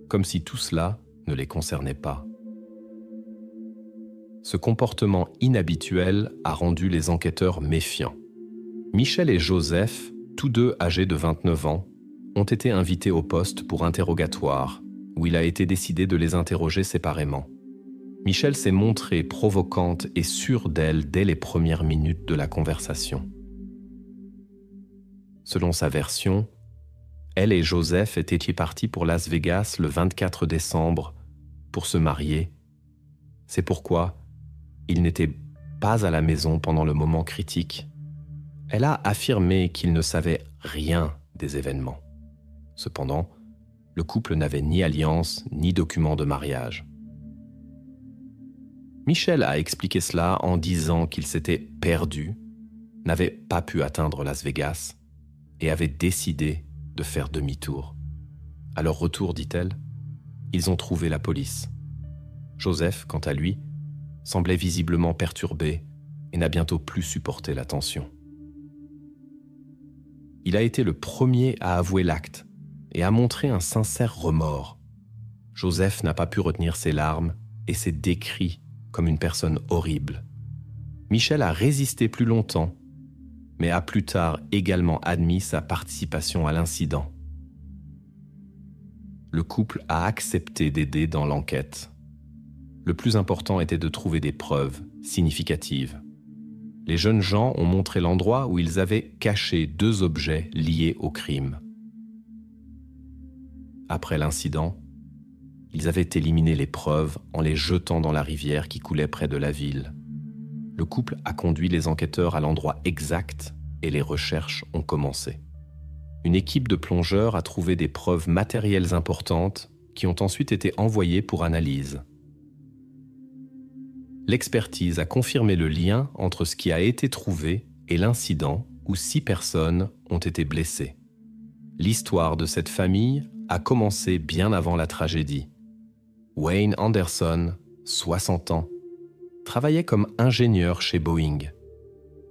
comme si tout cela ne les concernait pas. Ce comportement inhabituel a rendu les enquêteurs méfiants. Michel et Joseph, tous deux âgés de 29 ans, ont été invités au poste pour interrogatoire, où il a été décidé de les interroger séparément. Michel s'est montrée provocante et sûre d'elle dès les premières minutes de la conversation. Selon sa version, Elle et Joseph étaient partis pour Las Vegas le 24 décembre pour se marier. C'est pourquoi ils n'étaient pas à la maison pendant le moment critique. Elle a affirmé qu'il ne savait rien des événements. Cependant, le couple n'avait ni alliance ni document de mariage. Michel a expliqué cela en disant qu'il s'était perdu, n'avait pas pu atteindre Las Vegas et avait décidé de faire demi-tour. À leur retour, dit-elle, ils ont trouvé la police. Joseph, quant à lui, semblait visiblement perturbé et n'a bientôt plus supporté la tension. Il a été le premier à avouer l'acte et a montré un sincère remords. Joseph n'a pas pu retenir ses larmes et s'est décrit comme une personne horrible. Michel a résisté plus longtemps, mais a plus tard également admis sa participation à l'incident. Le couple a accepté d'aider dans l'enquête. Le plus important était de trouver des preuves significatives. Les jeunes gens ont montré l'endroit où ils avaient caché 2 objets liés au crime. Après l'incident, ils avaient éliminé les preuves en les jetant dans la rivière qui coulait près de la ville. Le couple a conduit les enquêteurs à l'endroit exact et les recherches ont commencé. Une équipe de plongeurs a trouvé des preuves matérielles importantes qui ont ensuite été envoyées pour analyse. L'expertise a confirmé le lien entre ce qui a été trouvé et l'incident où 6 personnes ont été blessées. L'histoire de cette famille a commencé bien avant la tragédie. Wayne Anderson, 60 ans, travaillait comme ingénieur chez Boeing.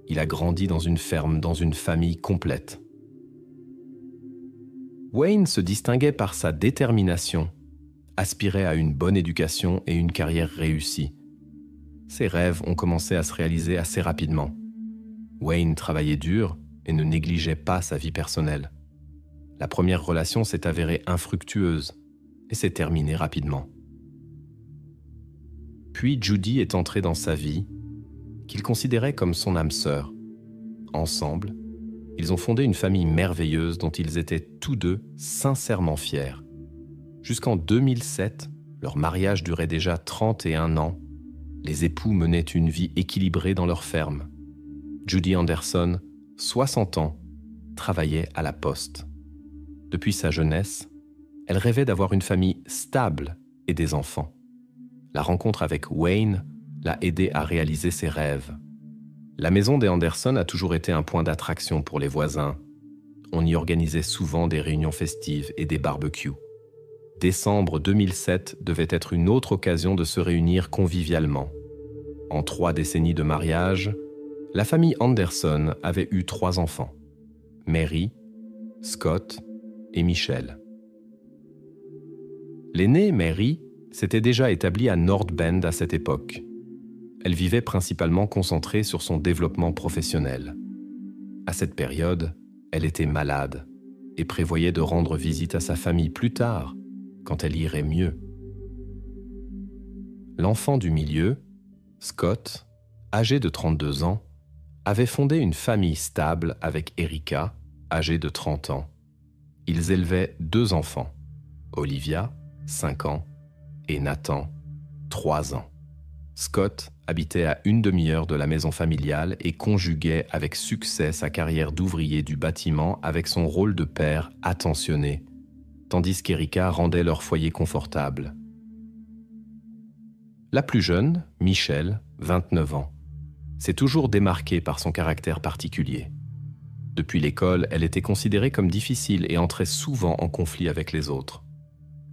Il a grandi dans une ferme, dans une famille complète. Wayne se distinguait par sa détermination, aspirait à une bonne éducation et une carrière réussie. Ses rêves ont commencé à se réaliser assez rapidement. Wayne travaillait dur et ne négligeait pas sa vie personnelle. La première relation s'est avérée infructueuse et s'est terminée rapidement. Puis Judy est entrée dans sa vie, qu'il considérait comme son âme sœur. Ensemble, ils ont fondé une famille merveilleuse dont ils étaient tous deux sincèrement fiers. Jusqu'en 2007, leur mariage durait déjà 31 ans. Les époux menaient une vie équilibrée dans leur ferme. Judy Anderson, 60 ans, travaillait à la poste. Depuis sa jeunesse, elle rêvait d'avoir une famille stable et des enfants. La rencontre avec Wayne l'a aidé à réaliser ses rêves. La maison des Anderson a toujours été un point d'attraction pour les voisins. On y organisait souvent des réunions festives et des barbecues. Décembre 2007 devait être une autre occasion de se réunir convivialement. En 3 décennies de mariage, la famille Anderson avait eu 3 enfants, Mary, Scott et Michel. L'aînée, Mary, s'était déjà établie à North Bend à cette époque. Elle vivait principalement concentrée sur son développement professionnel. À cette période, elle était malade et prévoyait de rendre visite à sa famille plus tard, quand elle irait mieux. L'enfant du milieu, Scott, âgé de 32 ans, avait fondé une famille stable avec Erika, âgée de 30 ans. Ils élevaient 2 enfants, Olivia, 5 ans, et Nathan, 3 ans. Scott habitait à une demi-heure de la maison familiale et conjuguait avec succès sa carrière d'ouvrier du bâtiment avec son rôle de père attentionné, tandis qu'Erika rendait leur foyer confortable. La plus jeune, Michel, 29 ans, s'est toujours démarquée par son caractère particulier. Depuis l'école, elle était considérée comme difficile et entrait souvent en conflit avec les autres.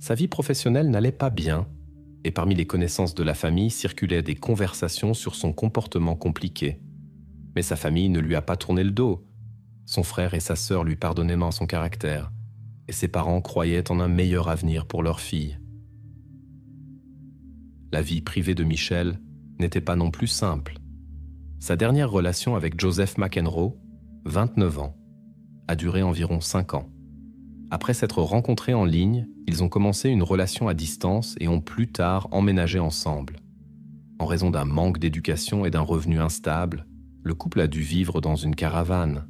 Sa vie professionnelle n'allait pas bien, et parmi les connaissances de la famille circulaient des conversations sur son comportement compliqué. Mais sa famille ne lui a pas tourné le dos. Son frère et sa sœur lui pardonnaient son caractère, et ses parents croyaient en un meilleur avenir pour leur fille. La vie privée de Michel n'était pas non plus simple. Sa dernière relation avec Joseph McEnroe, 29 ans, a duré environ 5 ans. Après s'être rencontrés en ligne, ils ont commencé une relation à distance et ont plus tard emménagé ensemble. En raison d'un manque d'éducation et d'un revenu instable, le couple a dû vivre dans une caravane.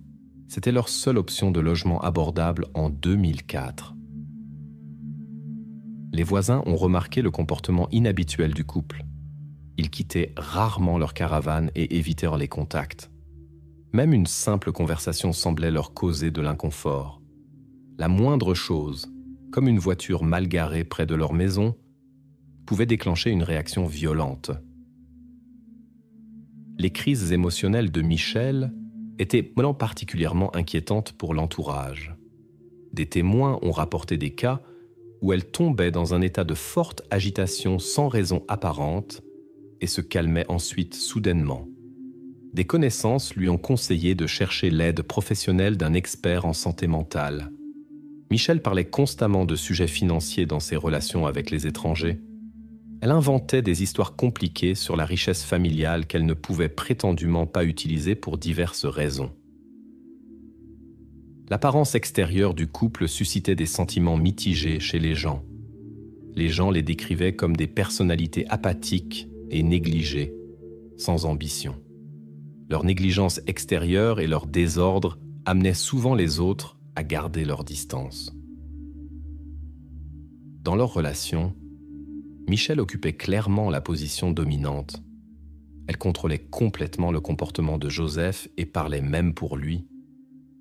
C'était leur seule option de logement abordable en 2004. Les voisins ont remarqué le comportement inhabituel du couple. Ils quittaient rarement leur caravane et évitèrent les contacts. Même une simple conversation semblait leur causer de l'inconfort. La moindre chose, comme une voiture mal garée près de leur maison, pouvait déclencher une réaction violente. Les crises émotionnelles de Michelle étaient particulièrement inquiétantes pour l'entourage. Des témoins ont rapporté des cas où elle tombait dans un état de forte agitation sans raison apparente et se calmait ensuite soudainement. Des connaissances lui ont conseillé de chercher l'aide professionnelle d'un expert en santé mentale. Michelle parlait constamment de sujets financiers dans ses relations avec les étrangers. Elle inventait des histoires compliquées sur la richesse familiale qu'elle ne pouvait prétendument pas utiliser pour diverses raisons. L'apparence extérieure du couple suscitait des sentiments mitigés chez les gens. Les gens les décrivaient comme des personnalités apathiques et négligées, sans ambition. Leur négligence extérieure et leur désordre amenaient souvent les autres à garder leur distance. Dans leur relation, Michelle occupait clairement la position dominante. Elle contrôlait complètement le comportement de Joseph et parlait même pour lui.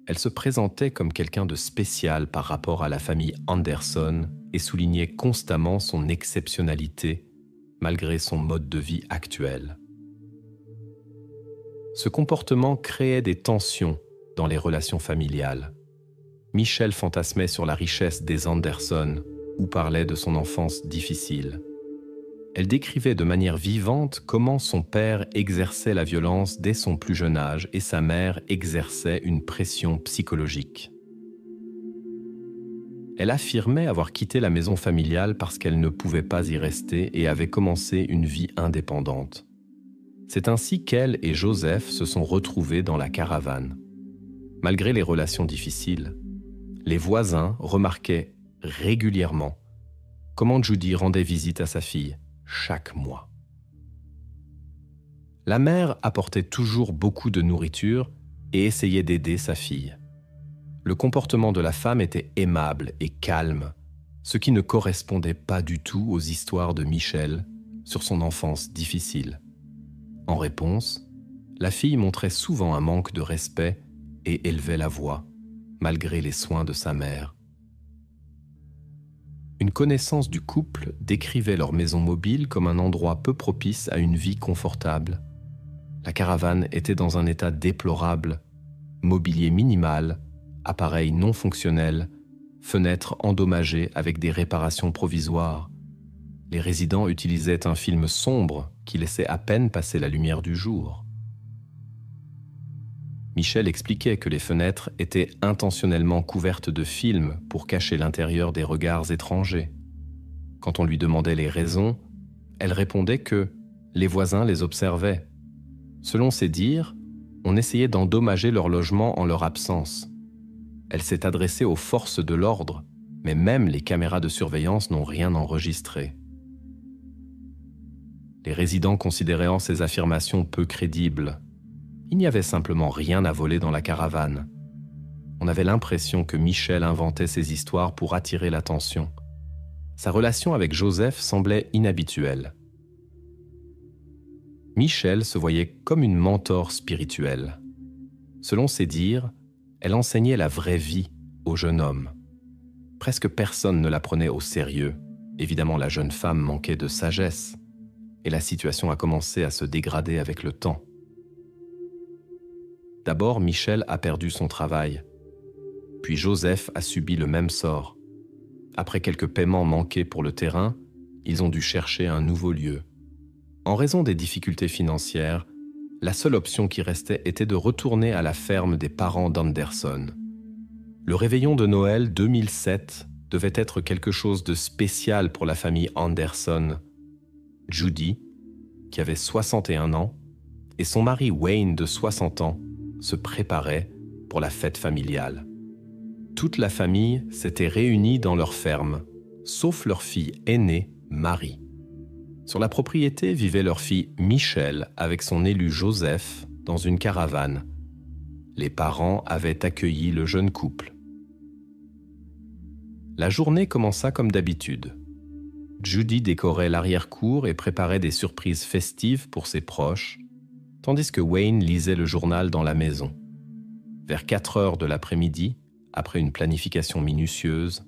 Elle se présentait comme quelqu'un de spécial par rapport à la famille Anderson et soulignait constamment son exceptionnalité malgré son mode de vie actuel. Ce comportement créait des tensions dans les relations familiales. Michelle fantasmait sur la richesse des Anderson ou parlait de son enfance difficile. Elle décrivait de manière vivante comment son père exerçait la violence dès son plus jeune âge et sa mère exerçait une pression psychologique. Elle affirmait avoir quitté la maison familiale parce qu'elle ne pouvait pas y rester et avait commencé une vie indépendante. C'est ainsi qu'elle et Joseph se sont retrouvés dans la caravane. Malgré les relations difficiles, les voisins remarquaient régulièrement comment Judy rendait visite à sa fille chaque mois. La mère apportait toujours beaucoup de nourriture et essayait d'aider sa fille. Le comportement de la femme était aimable et calme, ce qui ne correspondait pas du tout aux histoires de Michelle sur son enfance difficile. En réponse, la fille montrait souvent un manque de respect et élevait la voix, malgré les soins de sa mère. Une connaissance du couple décrivait leur maison mobile comme un endroit peu propice à une vie confortable. La caravane était dans un état déplorable, mobilier minimal, appareils non fonctionnels, fenêtres endommagées avec des réparations provisoires. Les résidents utilisaient un film sombre qui laissait à peine passer la lumière du jour. Michelle expliquait que les fenêtres étaient intentionnellement couvertes de films pour cacher l'intérieur des regards étrangers. Quand on lui demandait les raisons, elle répondait que les voisins les observaient. Selon ses dires, on essayait d'endommager leur logement en leur absence. Elle s'est adressée aux forces de l'ordre, mais même les caméras de surveillance n'ont rien enregistré. Les résidents considéraient ces affirmations peu crédibles. Il n'y avait simplement rien à voler dans la caravane. On avait l'impression que Michelle inventait ces histoires pour attirer l'attention. Sa relation avec Joseph semblait inhabituelle. Michelle se voyait comme une mentor spirituelle. Selon ses dires, elle enseignait la vraie vie au jeune homme. Presque personne ne la prenait au sérieux. Évidemment, la jeune femme manquait de sagesse. Et la situation a commencé à se dégrader avec le temps. D'abord, Michelle a perdu son travail. Puis Joseph a subi le même sort. Après quelques paiements manqués pour le terrain, ils ont dû chercher un nouveau lieu. En raison des difficultés financières, la seule option qui restait était de retourner à la ferme des parents d'Anderson. Le réveillon de Noël 2007 devait être quelque chose de spécial pour la famille Anderson. Judy, qui avait 61 ans, et son mari Wayne de 60 ans, se préparaient pour la fête familiale. Toute la famille s'était réunie dans leur ferme, sauf leur fille aînée, Marie. Sur la propriété vivait leur fille Michelle avec son élu Joseph dans une caravane. Les parents avaient accueilli le jeune couple. La journée commença comme d'habitude. Judy décorait l'arrière-cour et préparait des surprises festives pour ses proches, tandis que Wayne lisait le journal dans la maison. Vers 4 heures de l'après-midi, après une planification minutieuse,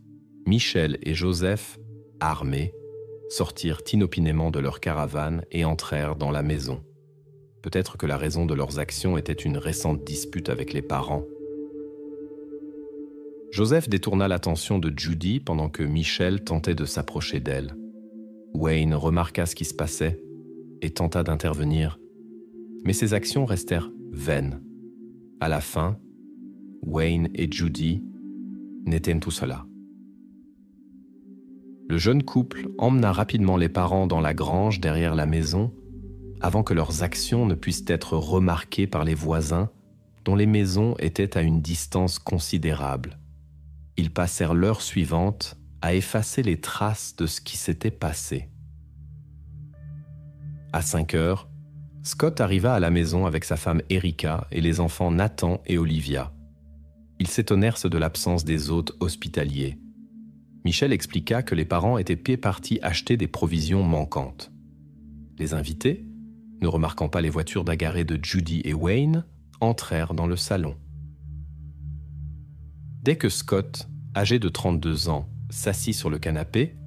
Michel et Joseph, armés, sortirent inopinément de leur caravane et entrèrent dans la maison. Peut-être que la raison de leurs actions était une récente dispute avec les parents. Joseph détourna l'attention de Judy pendant que Michel tentait de s'approcher d'elle. Wayne remarqua ce qui se passait et tenta d'intervenir, mais ses actions restèrent vaines. À la fin, Wayne et Judy n'étaient tout cela. Le jeune couple emmena rapidement les parents dans la grange derrière la maison avant que leurs actions ne puissent être remarquées par les voisins dont les maisons étaient à une distance considérable. Ils passèrent l'heure suivante à effacer les traces de ce qui s'était passé. À 5 heures, Scott arriva à la maison avec sa femme Erika et les enfants Nathan et Olivia. Ils s'étonnèrent de l'absence des hôtes hospitaliers. Michel expliqua que les parents étaient partis acheter des provisions manquantes. Les invités, ne remarquant pas les voitures d'agarrés de Judy et Wayne, entrèrent dans le salon. Dès que Scott, âgé de 32 ans, s'assit sur le canapé,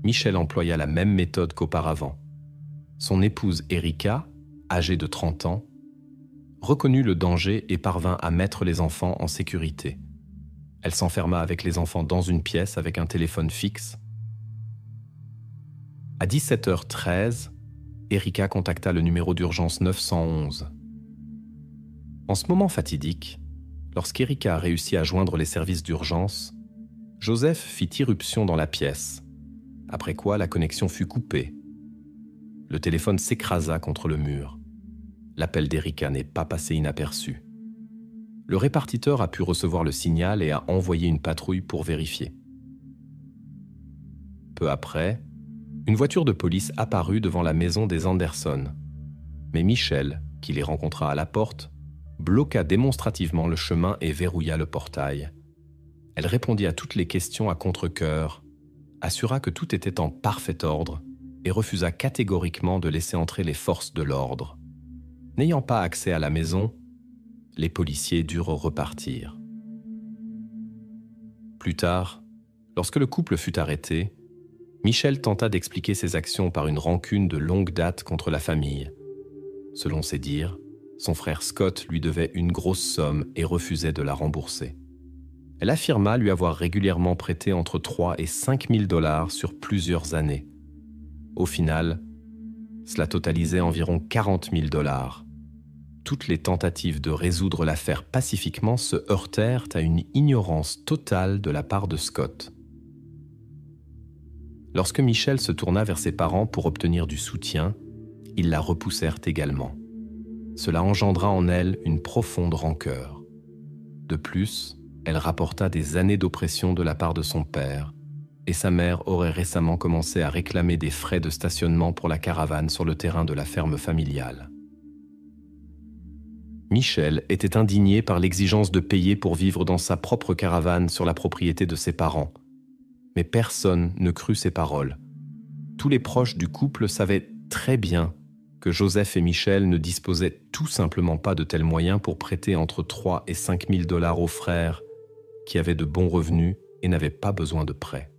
Michel employa la même méthode qu'auparavant. Son épouse Erika, âgée de 30 ans, reconnut le danger et parvint à mettre les enfants en sécurité. Elle s'enferma avec les enfants dans une pièce avec un téléphone fixe. À 17h13, Erika contacta le numéro d'urgence 911. En ce moment fatidique, lorsqu'Erika a réussi à joindre les services d'urgence, Joseph fit irruption dans la pièce, après quoi la connexion fut coupée. Le téléphone s'écrasa contre le mur. L'appel d'Erika n'est pas passé inaperçu. Le répartiteur a pu recevoir le signal et a envoyé une patrouille pour vérifier. Peu après, une voiture de police apparut devant la maison des Anderson. Mais Michel, qui les rencontra à la porte, bloqua démonstrativement le chemin et verrouilla le portail. Elle répondit à toutes les questions à contre-cœur, assura que tout était en parfait ordre et refusa catégoriquement de laisser entrer les forces de l'ordre. N'ayant pas accès à la maison, les policiers durent repartir. Plus tard, lorsque le couple fut arrêté, Michel tenta d'expliquer ses actions par une rancune de longue date contre la famille. Selon ses dires, son frère Scott lui devait une grosse somme et refusait de la rembourser. Elle affirma lui avoir régulièrement prêté entre 3 et 5 000 $ sur plusieurs années. Au final, cela totalisait environ 40 000 $. Toutes les tentatives de résoudre l'affaire pacifiquement se heurtèrent à une ignorance totale de la part de Scott. Lorsque Michel se tourna vers ses parents pour obtenir du soutien, ils la repoussèrent également. Cela engendra en elle une profonde rancœur. De plus, elle rapporta des années d'oppression de la part de son père, et sa mère aurait récemment commencé à réclamer des frais de stationnement pour la caravane sur le terrain de la ferme familiale. Michel était indigné par l'exigence de payer pour vivre dans sa propre caravane sur la propriété de ses parents. Mais personne ne crut ses paroles. Tous les proches du couple savaient très bien que Joseph et Michel ne disposaient tout simplement pas de tels moyens pour prêter entre 3 et 5 000 $ aux frères qui avaient de bons revenus et n'avaient pas besoin de prêts.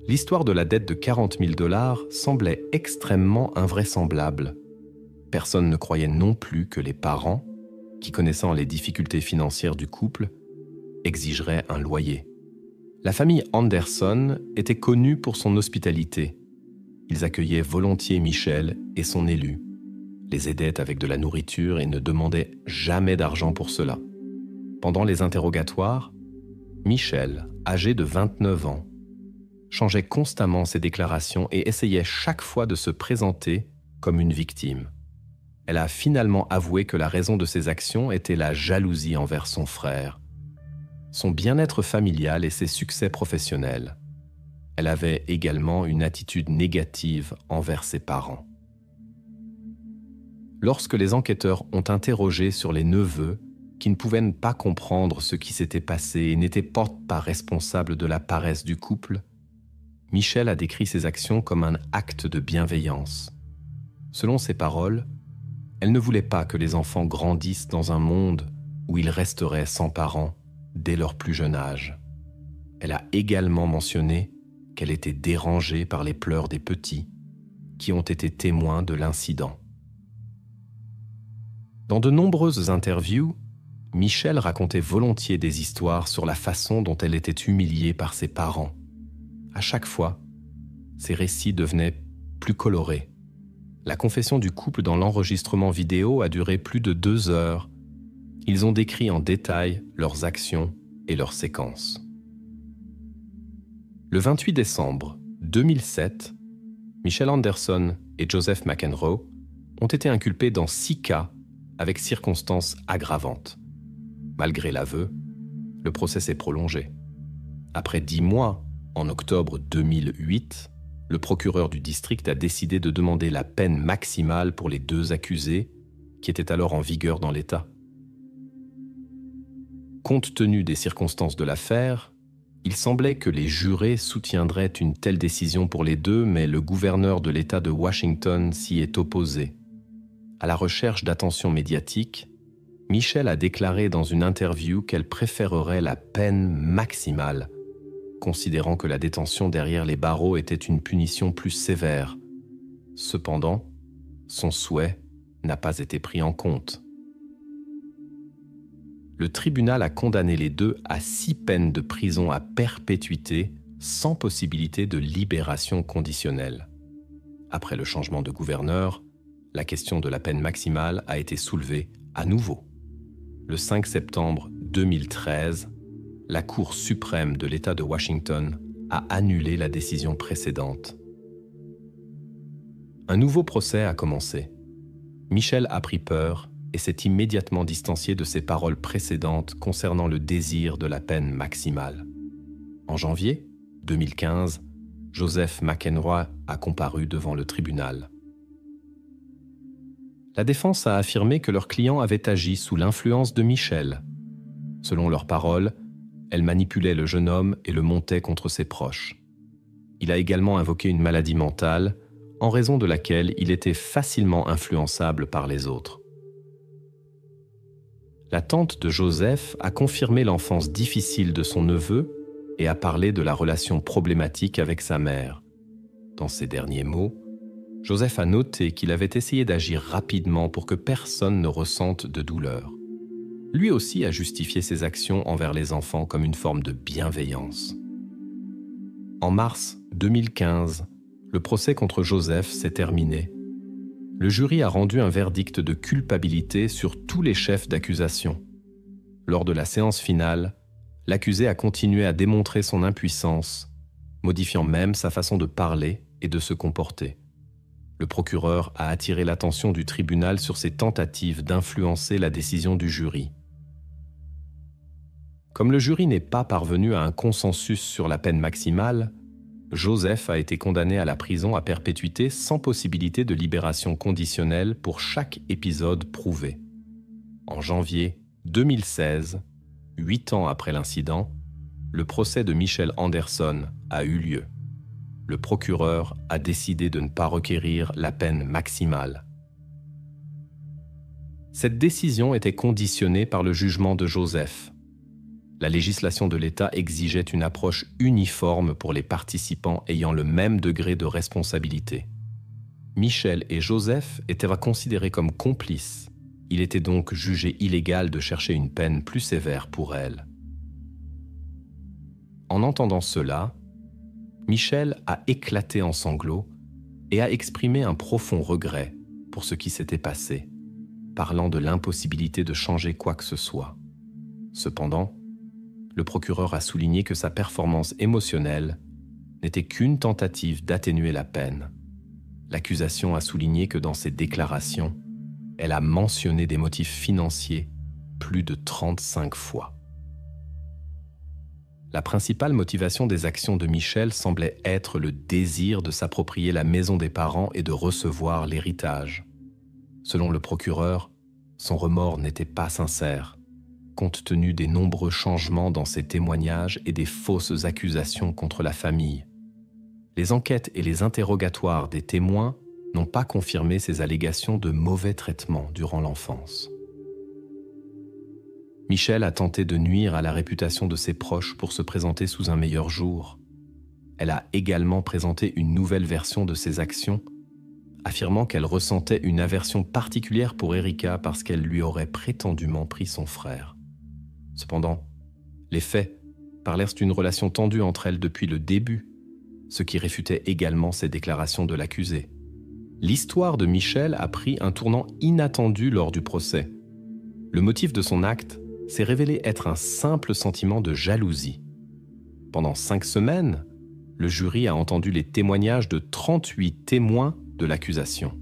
L'histoire de la dette de 40 000 $ semblait extrêmement invraisemblable. Personne ne croyait non plus que les parents, qui connaissant les difficultés financières du couple, exigeraient un loyer. La famille Anderson était connue pour son hospitalité. Ils accueillaient volontiers Michel et son élu, les aidaient avec de la nourriture et ne demandaient jamais d'argent pour cela. Pendant les interrogatoires, Michel, âgé de 29 ans, changeait constamment ses déclarations et essayait chaque fois de se présenter comme une victime. Elle a finalement avoué que la raison de ses actions était la jalousie envers son frère, son bien-être familial et ses succès professionnels. Elle avait également une attitude négative envers ses parents. lorsque les enquêteurs ont interrogé sur les neveux qui ne pouvaient pas comprendre ce qui s'était passé et n'étaient pas responsables de la paresse du couple, Michel a décrit ses actions comme un acte de bienveillance. Selon ses paroles, elle ne voulait pas que les enfants grandissent dans un monde où ils resteraient sans parents dès leur plus jeune âge. Elle a également mentionné qu'elle était dérangée par les pleurs des petits qui ont été témoins de l'incident. Dans de nombreuses interviews, Michel racontait volontiers des histoires sur la façon dont elle était humiliée par ses parents. À chaque fois, ses récits devenaient plus colorés. La confession du couple dans l'enregistrement vidéo a duré plus de 2 heures. Ils ont décrit en détail leurs actions et leurs séquences. Le 28 décembre 2007, Michel Anderson et Joseph McEnroe ont été inculpés dans 6 cas avec circonstances aggravantes. Malgré l'aveu, le procès s'est prolongé. Après 10 mois, en octobre 2008, le procureur du district a décidé de demander la peine maximale pour les 2 accusés, qui étaient alors en vigueur dans l'État. Compte tenu des circonstances de l'affaire, il semblait que les jurés soutiendraient une telle décision pour les 2, mais le gouverneur de l'État de Washington s'y est opposé. À la recherche d'attention médiatique, Michel a déclaré dans une interview qu'elle préférerait la peine maximale, considérant que la détention derrière les barreaux était une punition plus sévère. Cependant, son souhait n'a pas été pris en compte. Le tribunal a condamné les 2 à 6 peines de prison à perpétuité sans possibilité de libération conditionnelle. Après le changement de gouverneur, la question de la peine maximale a été soulevée à nouveau. Le 5 septembre 2013, la Cour suprême de l'État de Washington a annulé la décision précédente. Un nouveau procès a commencé. Michel a pris peur et s'est immédiatement distancié de ses paroles précédentes concernant le désir de la peine maximale. En janvier 2015, Joseph McEnroe a comparu devant le tribunal. La défense a affirmé que leur client avait agi sous l'influence de Michel. Selon leurs paroles, elle manipulait le jeune homme et le montait contre ses proches. Il a également invoqué une maladie mentale, en raison de laquelle il était facilement influençable par les autres. La tante de Joseph a confirmé l'enfance difficile de son neveu et a parlé de la relation problématique avec sa mère. Dans ses derniers mots, Joseph a noté qu'il avait essayé d'agir rapidement pour que personne ne ressente de douleur. Lui aussi a justifié ses actions envers les enfants comme une forme de bienveillance. En mars 2015, le procès contre Joseph s'est terminé. Le jury a rendu un verdict de culpabilité sur tous les chefs d'accusation. Lors de la séance finale, l'accusé a continué à démontrer son impuissance, modifiant même sa façon de parler et de se comporter. Le procureur a attiré l'attention du tribunal sur ses tentatives d'influencer la décision du jury. Comme le jury n'est pas parvenu à un consensus sur la peine maximale, Joseph a été condamné à la prison à perpétuité sans possibilité de libération conditionnelle pour chaque épisode prouvé. En janvier 2016, 8 ans après l'incident, le procès de Michel Anderson a eu lieu. Le procureur a décidé de ne pas requérir la peine maximale. Cette décision était conditionnée par le jugement de Joseph. La législation de l'État exigeait une approche uniforme pour les participants ayant le même degré de responsabilité. Michel et Joseph étaient considérés comme complices. Il était donc jugé illégal de chercher une peine plus sévère pour elles. En entendant cela, Michel a éclaté en sanglots et a exprimé un profond regret pour ce qui s'était passé, parlant de l'impossibilité de changer quoi que ce soit. Cependant, le procureur a souligné que sa performance émotionnelle n'était qu'une tentative d'atténuer la peine. L'accusation a souligné que dans ses déclarations, elle a mentionné des motifs financiers plus de 35 fois. La principale motivation des actions de Michel semblait être le désir de s'approprier la maison des parents et de recevoir l'héritage. Selon le procureur, son remords n'était pas sincère, compte tenu des nombreux changements dans ses témoignages et des fausses accusations contre la famille. Les enquêtes et les interrogatoires des témoins n'ont pas confirmé ces allégations de mauvais traitement durant l'enfance. Michelle a tenté de nuire à la réputation de ses proches pour se présenter sous un meilleur jour. Elle a également présenté une nouvelle version de ses actions, affirmant qu'elle ressentait une aversion particulière pour Erika parce qu'elle lui aurait prétendument pris son frère. Cependant, les faits parlèrent d'une relation tendue entre elles depuis le début, ce qui réfutait également ces déclarations de l'accusé. L'histoire de Michelle a pris un tournant inattendu lors du procès. Le motif de son acte s'est révélé être un simple sentiment de jalousie. Pendant 5 semaines, le jury a entendu les témoignages de 38 témoins de l'accusation.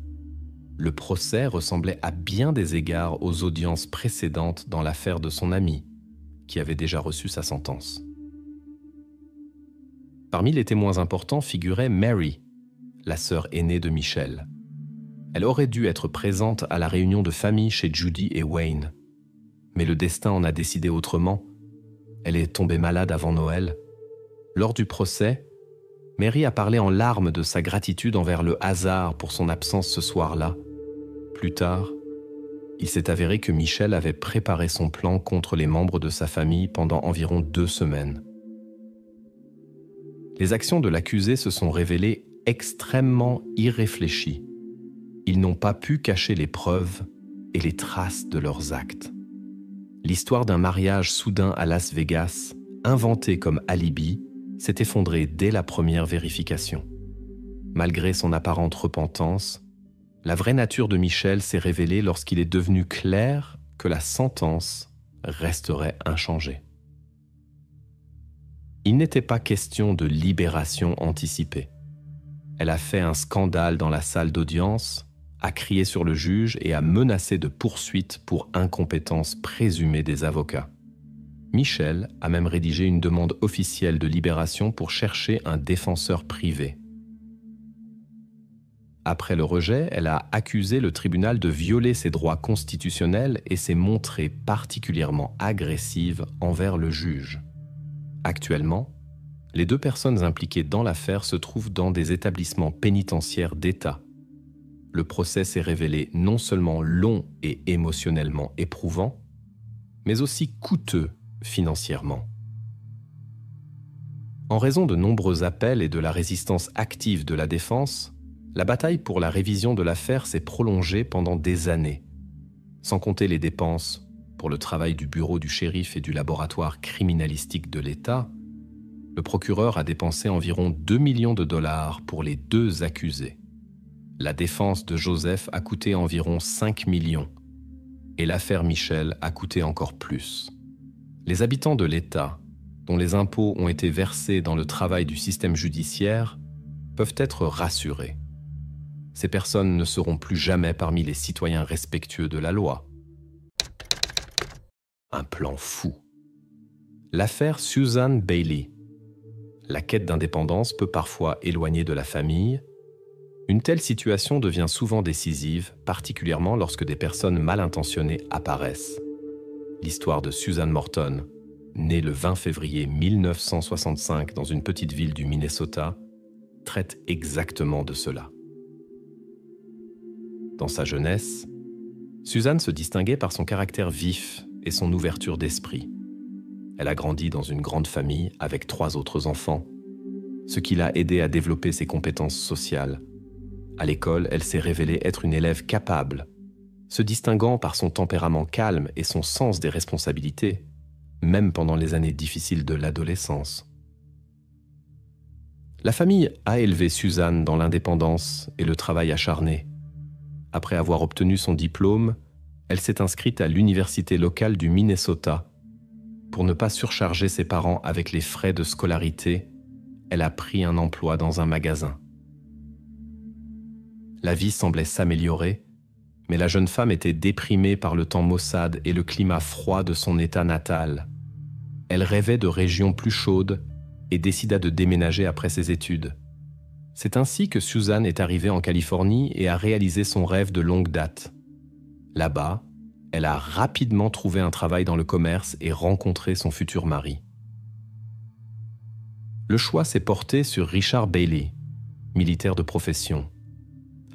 Le procès ressemblait à bien des égards aux audiences précédentes dans l'affaire de son ami, qui avait déjà reçu sa sentence. Parmi les témoins importants figurait Mary, la sœur aînée de Michelle. Elle aurait dû être présente à la réunion de famille chez Judy et Wayne. Mais le destin en a décidé autrement. Elle est tombée malade avant Noël. Lors du procès, Mary a parlé en larmes de sa gratitude envers le hasard pour son absence ce soir-là. Plus tard, il s'est avéré que Michelle avait préparé son plan contre les membres de sa famille pendant environ 2 semaines. Les actions de l'accusé se sont révélées extrêmement irréfléchies. Ils n'ont pas pu cacher les preuves et les traces de leurs actes. L'histoire d'un mariage soudain à Las Vegas, inventé comme alibi, s'est effondrée dès la première vérification. Malgré son apparente repentance, la vraie nature de Michelle s'est révélée lorsqu'il est devenu clair que la sentence resterait inchangée. Il n'était pas question de libération anticipée. Elle a fait un scandale dans la salle d'audience, a crié sur le juge et a menacé de poursuites pour incompétence présumée des avocats. Michelle a même rédigé une demande officielle de libération pour chercher un défenseur privé. Après le rejet, elle a accusé le tribunal de violer ses droits constitutionnels et s'est montrée particulièrement agressive envers le juge. Actuellement, les 2 personnes impliquées dans l'affaire se trouvent dans des établissements pénitentiaires d'État. Le procès s'est révélé non seulement long et émotionnellement éprouvant, mais aussi coûteux financièrement. En raison de nombreux appels et de la résistance active de la défense, la bataille pour la révision de l'affaire s'est prolongée pendant des années, sans compter les dépenses pour le travail du bureau du shérif et du laboratoire criminalistique de l'État. Le procureur a dépensé environ 2 millions de dollars pour les 2 accusés. La défense de Joseph a coûté environ 5 millions et l'affaire Michelle a coûté encore plus. Les habitants de l'État, dont les impôts ont été versés dans le travail du système judiciaire, peuvent être rassurés. Ces personnes ne seront plus jamais parmi les citoyens respectueux de la loi. Un plan fou. L'affaire Susan Bailey. La quête d'indépendance peut parfois éloigner de la famille. Une telle situation devient souvent décisive, particulièrement lorsque des personnes mal intentionnées apparaissent. L'histoire de Susan Morton, née le 20 février 1965 dans une petite ville du Minnesota, traite exactement de cela. Dans sa jeunesse, Susan se distinguait par son caractère vif et son ouverture d'esprit. Elle a grandi dans une grande famille avec 3 autres enfants, ce qui l'a aidée à développer ses compétences sociales. À l'école, elle s'est révélée être une élève capable, se distinguant par son tempérament calme et son sens des responsabilités, même pendant les années difficiles de l'adolescence. La famille a élevé Susan dans l'indépendance et le travail acharné. Après avoir obtenu son diplôme, elle s'est inscrite à l'université locale du Minnesota. Pour ne pas surcharger ses parents avec les frais de scolarité, elle a pris un emploi dans un magasin. La vie semblait s'améliorer, mais la jeune femme était déprimée par le temps maussade et le climat froid de son état natal. Elle rêvait de régions plus chaudes et décida de déménager après ses études. C'est ainsi que Susan est arrivée en Californie et a réalisé son rêve de longue date, Là-bas, elle a rapidement trouvé un travail dans le commerce et rencontré son futur mari. Le choix s'est porté sur Richard Bailey, militaire de profession,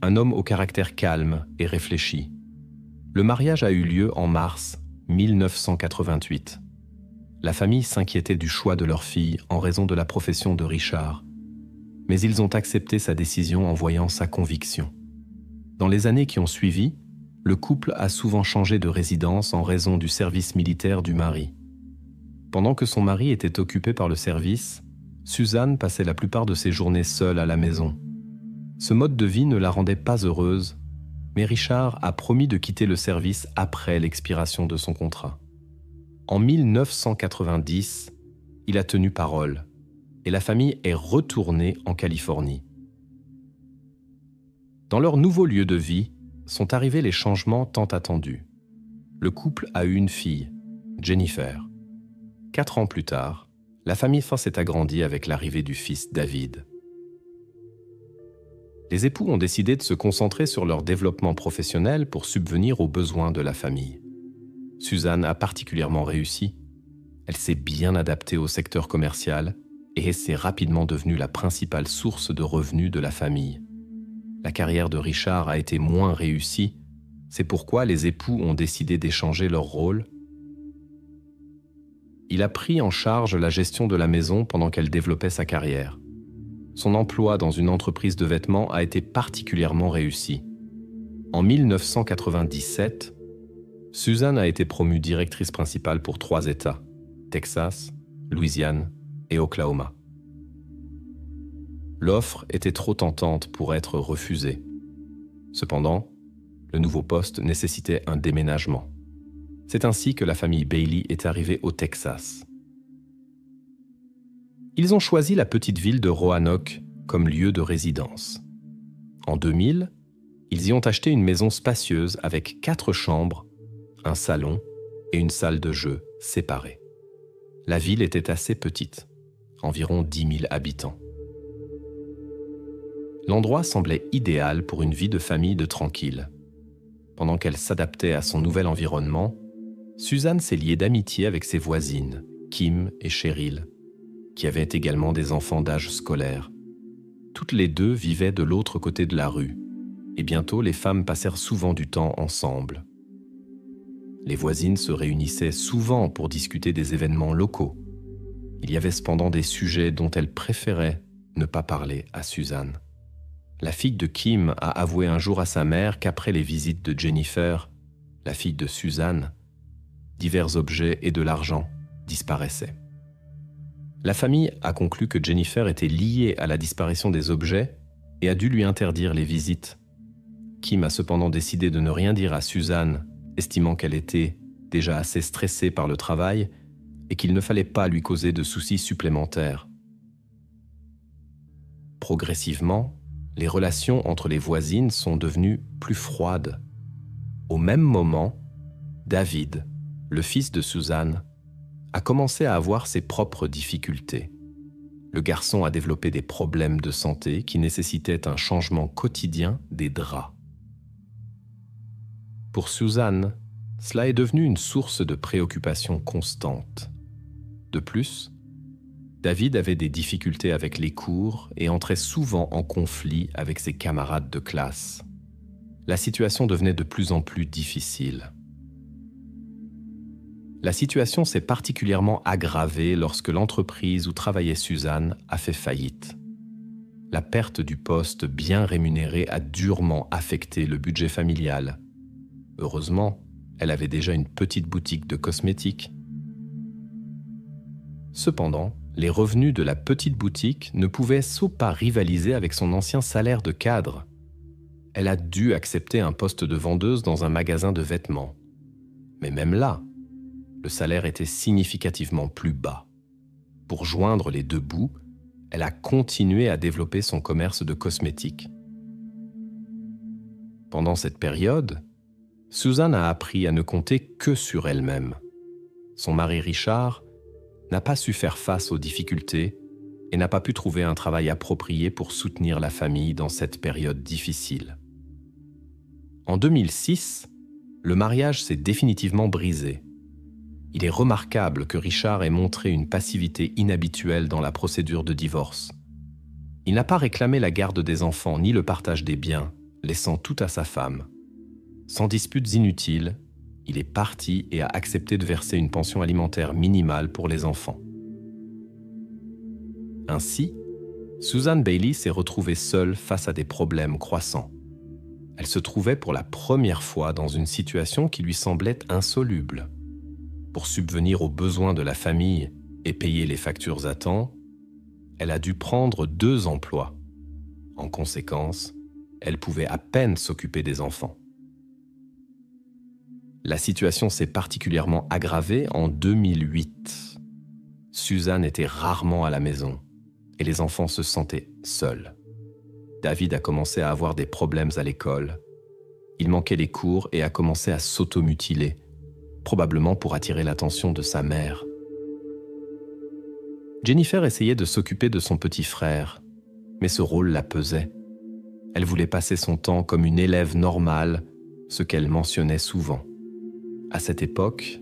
un homme au caractère calme et réfléchi. Le mariage a eu lieu en mars 1988. La famille s'inquiétait du choix de leur fille en raison de la profession de Richard, mais ils ont accepté sa décision en voyant sa conviction. Dans les années qui ont suivi, le couple a souvent changé de résidence en raison du service militaire du mari. Pendant que son mari était occupé par le service, Suzanne passait la plupart de ses journées seule à la maison. Ce mode de vie ne la rendait pas heureuse, mais Richard a promis de quitter le service après l'expiration de son contrat. En 1990, il a tenu parole et la famille est retournée en Californie. Dans leur nouveau lieu de vie, sont arrivés les changements tant attendus. Le couple a eu une fille, Jennifer. 4 ans plus tard, la famille s'est agrandie avec l'arrivée du fils David. Les époux ont décidé de se concentrer sur leur développement professionnel pour subvenir aux besoins de la famille. Suzanne a particulièrement réussi. Elle s'est bien adaptée au secteur commercial et c'est rapidement devenue la principale source de revenus de la famille. La carrière de Richard a été moins réussie, c'est pourquoi les époux ont décidé d'échanger leur rôle. Il a pris en charge la gestion de la maison pendant qu'elle développait sa carrière. Son emploi dans une entreprise de vêtements a été particulièrement réussi. En 1997, Suzanne a été promue directrice principale pour 3 États, Texas, Louisiane et Oklahoma. L'offre était trop tentante pour être refusée. Cependant, le nouveau poste nécessitait un déménagement. C'est ainsi que la famille Bailey est arrivée au Texas. Ils ont choisi la petite ville de Roanoke comme lieu de résidence. En 2000, ils y ont acheté une maison spacieuse avec 4 chambres, un salon et une salle de jeu séparées. La ville était assez petite, environ 10 000 habitants. L'endroit semblait idéal pour une vie de famille de tranquille. Pendant qu'elle s'adaptait à son nouvel environnement, Suzanne s'est liée d'amitié avec ses voisines, Kim et Cheryl, qui avaient également des enfants d'âge scolaire. Toutes les deux vivaient de l'autre côté de la rue, et bientôt les femmes passèrent souvent du temps ensemble. Les voisines se réunissaient souvent pour discuter des événements locaux. Il y avait cependant des sujets dont elles préféraient ne pas parler à Suzanne. La fille de Kim a avoué un jour à sa mère qu'après les visites de Jennifer, la fille de Suzanne, divers objets et de l'argent disparaissaient. La famille a conclu que Jennifer était liée à la disparition des objets et a dû lui interdire les visites. Kim a cependant décidé de ne rien dire à Suzanne, estimant qu'elle était déjà assez stressée par le travail et qu'il ne fallait pas lui causer de soucis supplémentaires. Progressivement, les relations entre les voisines sont devenues plus froides. Au même moment, David, le fils de Suzanne, a commencé à avoir ses propres difficultés. Le garçon a développé des problèmes de santé qui nécessitaient un changement quotidien des draps. Pour Suzanne, cela est devenu une source de préoccupation constante. De plus, David avait des difficultés avec les cours et entrait souvent en conflit avec ses camarades de classe. La situation devenait de plus en plus difficile. La situation s'est particulièrement aggravée lorsque l'entreprise où travaillait Suzanne a fait faillite. La perte du poste bien rémunéré a durement affecté le budget familial. Heureusement, elle avait déjà une petite boutique de cosmétiques. Cependant, les revenus de la petite boutique ne pouvaient pas rivaliser avec son ancien salaire de cadre. Elle a dû accepter un poste de vendeuse dans un magasin de vêtements. Mais même là, le salaire était significativement plus bas. Pour joindre les deux bouts, elle a continué à développer son commerce de cosmétiques. Pendant cette période, Suzanne a appris à ne compter que sur elle-même. Son mari Richard n'a pas su faire face aux difficultés et n'a pas pu trouver un travail approprié pour soutenir la famille dans cette période difficile. En 2006, le mariage s'est définitivement brisé. Il est remarquable que Richard ait montré une passivité inhabituelle dans la procédure de divorce. Il n'a pas réclamé la garde des enfants ni le partage des biens, laissant tout à sa femme. Sans disputes inutiles, il est parti et a accepté de verser une pension alimentaire minimale pour les enfants. Ainsi, Susan Bailey s'est retrouvée seule face à des problèmes croissants. Elle se trouvait pour la première fois dans une situation qui lui semblait insoluble. Pour subvenir aux besoins de la famille et payer les factures à temps, elle a dû prendre 2 emplois. En conséquence, elle pouvait à peine s'occuper des enfants. La situation s'est particulièrement aggravée en 2008. Susan était rarement à la maison et les enfants se sentaient seuls. David a commencé à avoir des problèmes à l'école. Il manquait les cours et a commencé à s'automutiler, probablement pour attirer l'attention de sa mère. Jennifer essayait de s'occuper de son petit frère, mais ce rôle la pesait. Elle voulait passer son temps comme une élève normale, ce qu'elle mentionnait souvent. À cette époque,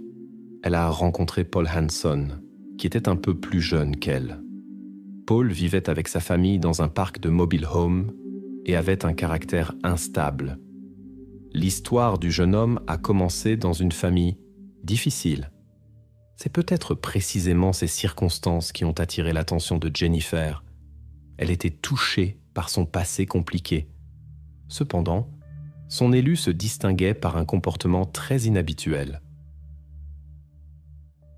elle a rencontré Paul Hanson, qui était un peu plus jeune qu'elle. Paul vivait avec sa famille dans un parc de mobile home et avait un caractère instable. L'histoire du jeune homme a commencé dans une famille difficile. C'est peut-être précisément ces circonstances qui ont attiré l'attention de Jennifer. Elle était touchée par son passé compliqué. Cependant, son élu se distinguait par un comportement très inhabituel.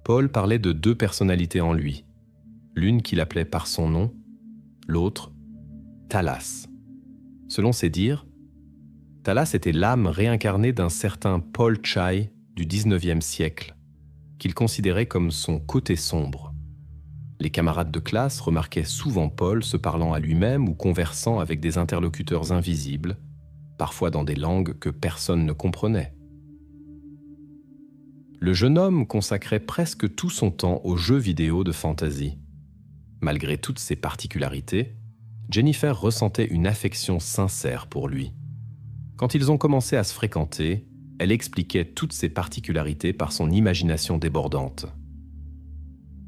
Paul parlait de 2 personnalités en lui, l'une qu'il appelait par son nom, l'autre Talas. Selon ses dires, Talas était l'âme réincarnée d'un certain Paul Chai du XIXe siècle, qu'il considérait comme son côté sombre. Les camarades de classe remarquaient souvent Paul se parlant à lui-même ou conversant avec des interlocuteurs invisibles, parfois dans des langues que personne ne comprenait. Le jeune homme consacrait presque tout son temps aux jeux vidéo de fantasy. Malgré toutes ses particularités, Jennifer ressentait une affection sincère pour lui. Quand ils ont commencé à se fréquenter, elle expliquait toutes ses particularités par son imagination débordante.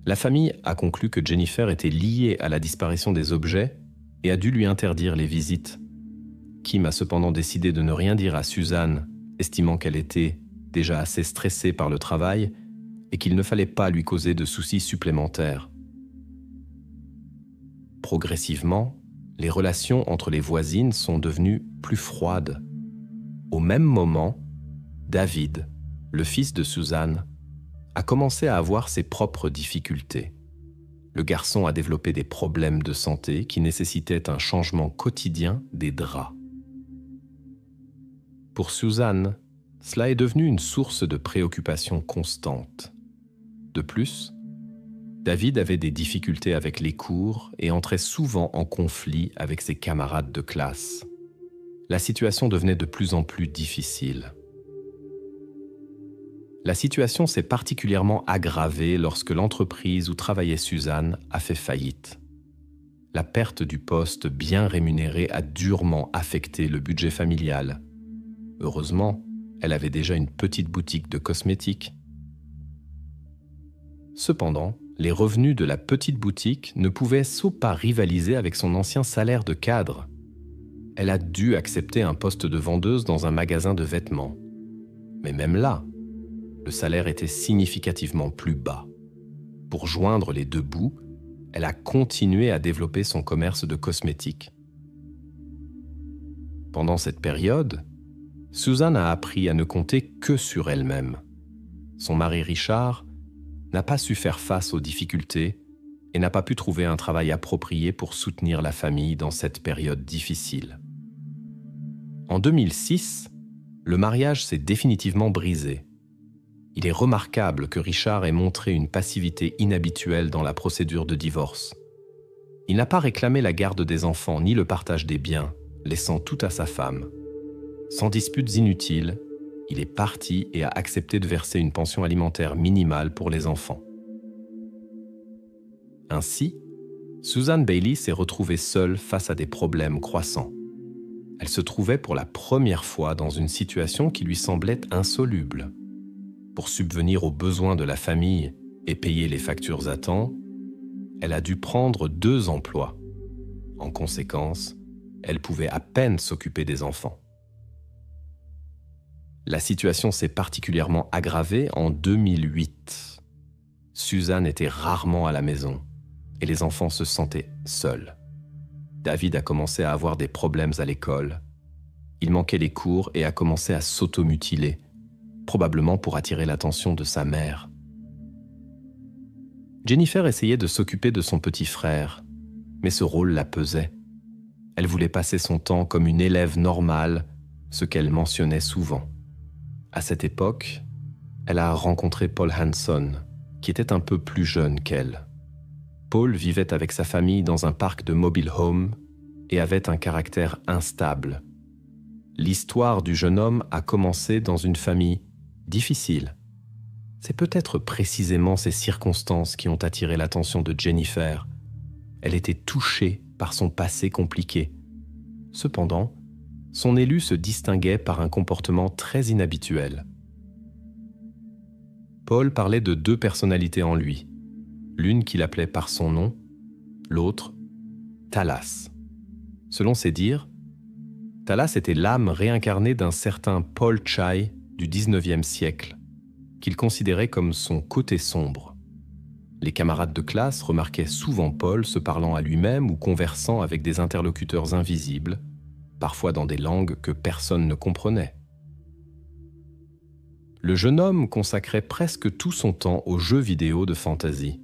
La famille a conclu que Jennifer était liée à la disparition des objets et a dû lui interdire les visites. Kim a cependant décidé de ne rien dire à Suzanne, estimant qu'elle était déjà assez stressée par le travail et qu'il ne fallait pas lui causer de soucis supplémentaires. Progressivement, les relations entre les voisines sont devenues plus froides. Au même moment, David, le fils de Suzanne, a commencé à avoir ses propres difficultés. Le garçon a développé des problèmes de santé qui nécessitaient un changement quotidien des draps. Pour Suzanne, cela est devenu une source de préoccupation constante. De plus, David avait des difficultés avec les cours et entrait souvent en conflit avec ses camarades de classe. La situation devenait de plus en plus difficile. La situation s'est particulièrement aggravée lorsque l'entreprise où travaillait Suzanne a fait faillite. La perte du poste bien rémunéré a durement affecté le budget familial. Heureusement, elle avait déjà une petite boutique de cosmétiques. Cependant, les revenus de la petite boutique ne pouvaient pas rivaliser avec son ancien salaire de cadre. Elle a dû accepter un poste de vendeuse dans un magasin de vêtements. Mais même là, le salaire était significativement plus bas. Pour joindre les 2 bouts, elle a continué à développer son commerce de cosmétiques. Pendant cette période, Susan a appris à ne compter que sur elle-même. Son mari Richard n'a pas su faire face aux difficultés et n'a pas pu trouver un travail approprié pour soutenir la famille dans cette période difficile. En 2006, le mariage s'est définitivement brisé. Il est remarquable que Richard ait montré une passivité inhabituelle dans la procédure de divorce. Il n'a pas réclamé la garde des enfants ni le partage des biens, laissant tout à sa femme. Sans disputes inutiles, il est parti et a accepté de verser une pension alimentaire minimale pour les enfants. Ainsi, Susan Bailey s'est retrouvée seule face à des problèmes croissants. Elle se trouvait pour la première fois dans une situation qui lui semblait insoluble. Pour subvenir aux besoins de la famille et payer les factures à temps, elle a dû prendre 2 emplois. En conséquence, elle pouvait à peine s'occuper des enfants. La situation s'est particulièrement aggravée en 2008. Suzanne était rarement à la maison et les enfants se sentaient seuls. David a commencé à avoir des problèmes à l'école. Il manquait les cours et a commencé à s'automutiler, probablement pour attirer l'attention de sa mère. Jennifer essayait de s'occuper de son petit frère, mais ce rôle la pesait. Elle voulait passer son temps comme une élève normale, ce qu'elle mentionnait souvent. À cette époque, elle a rencontré Paul Hanson, qui était un peu plus jeune qu'elle. Paul vivait avec sa famille dans un parc de mobile home et avait un caractère instable. L'histoire du jeune homme a commencé dans une famille difficile. C'est peut-être précisément ces circonstances qui ont attiré l'attention de Jennifer. Elle était touchée par son passé compliqué. Cependant, son élu se distinguait par un comportement très inhabituel. Paul parlait de 2 personnalités en lui, l'une qu'il appelait par son nom, l'autre Talas. Selon ses dires, Talas était l'âme réincarnée d'un certain Paul Chai du 19e siècle, qu'il considérait comme son côté sombre. Les camarades de classe remarquaient souvent Paul se parlant à lui-même ou conversant avec des interlocuteurs invisibles, parfois dans des langues que personne ne comprenait. Le jeune homme consacrait presque tout son temps aux jeux vidéo de fantasy.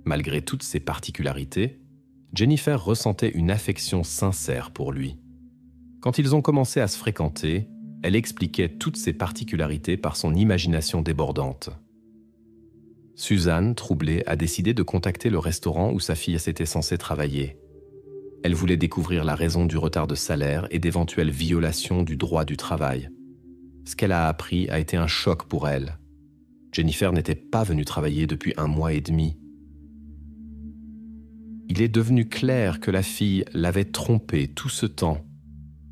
Malgré toutes ses particularités, Jennifer ressentait une affection sincère pour lui. Quand ils ont commencé à se fréquenter, elle expliquait toutes ses particularités par son imagination débordante. Suzanne, troublée, a décidé de contacter le restaurant où sa fille s'était censée travailler. Elle voulait découvrir la raison du retard de salaire et d'éventuelles violations du droit du travail. Ce qu'elle a appris a été un choc pour elle. Jennifer n'était pas venue travailler depuis 1 mois et demi. Il est devenu clair que la fille l'avait trompée tout ce temps,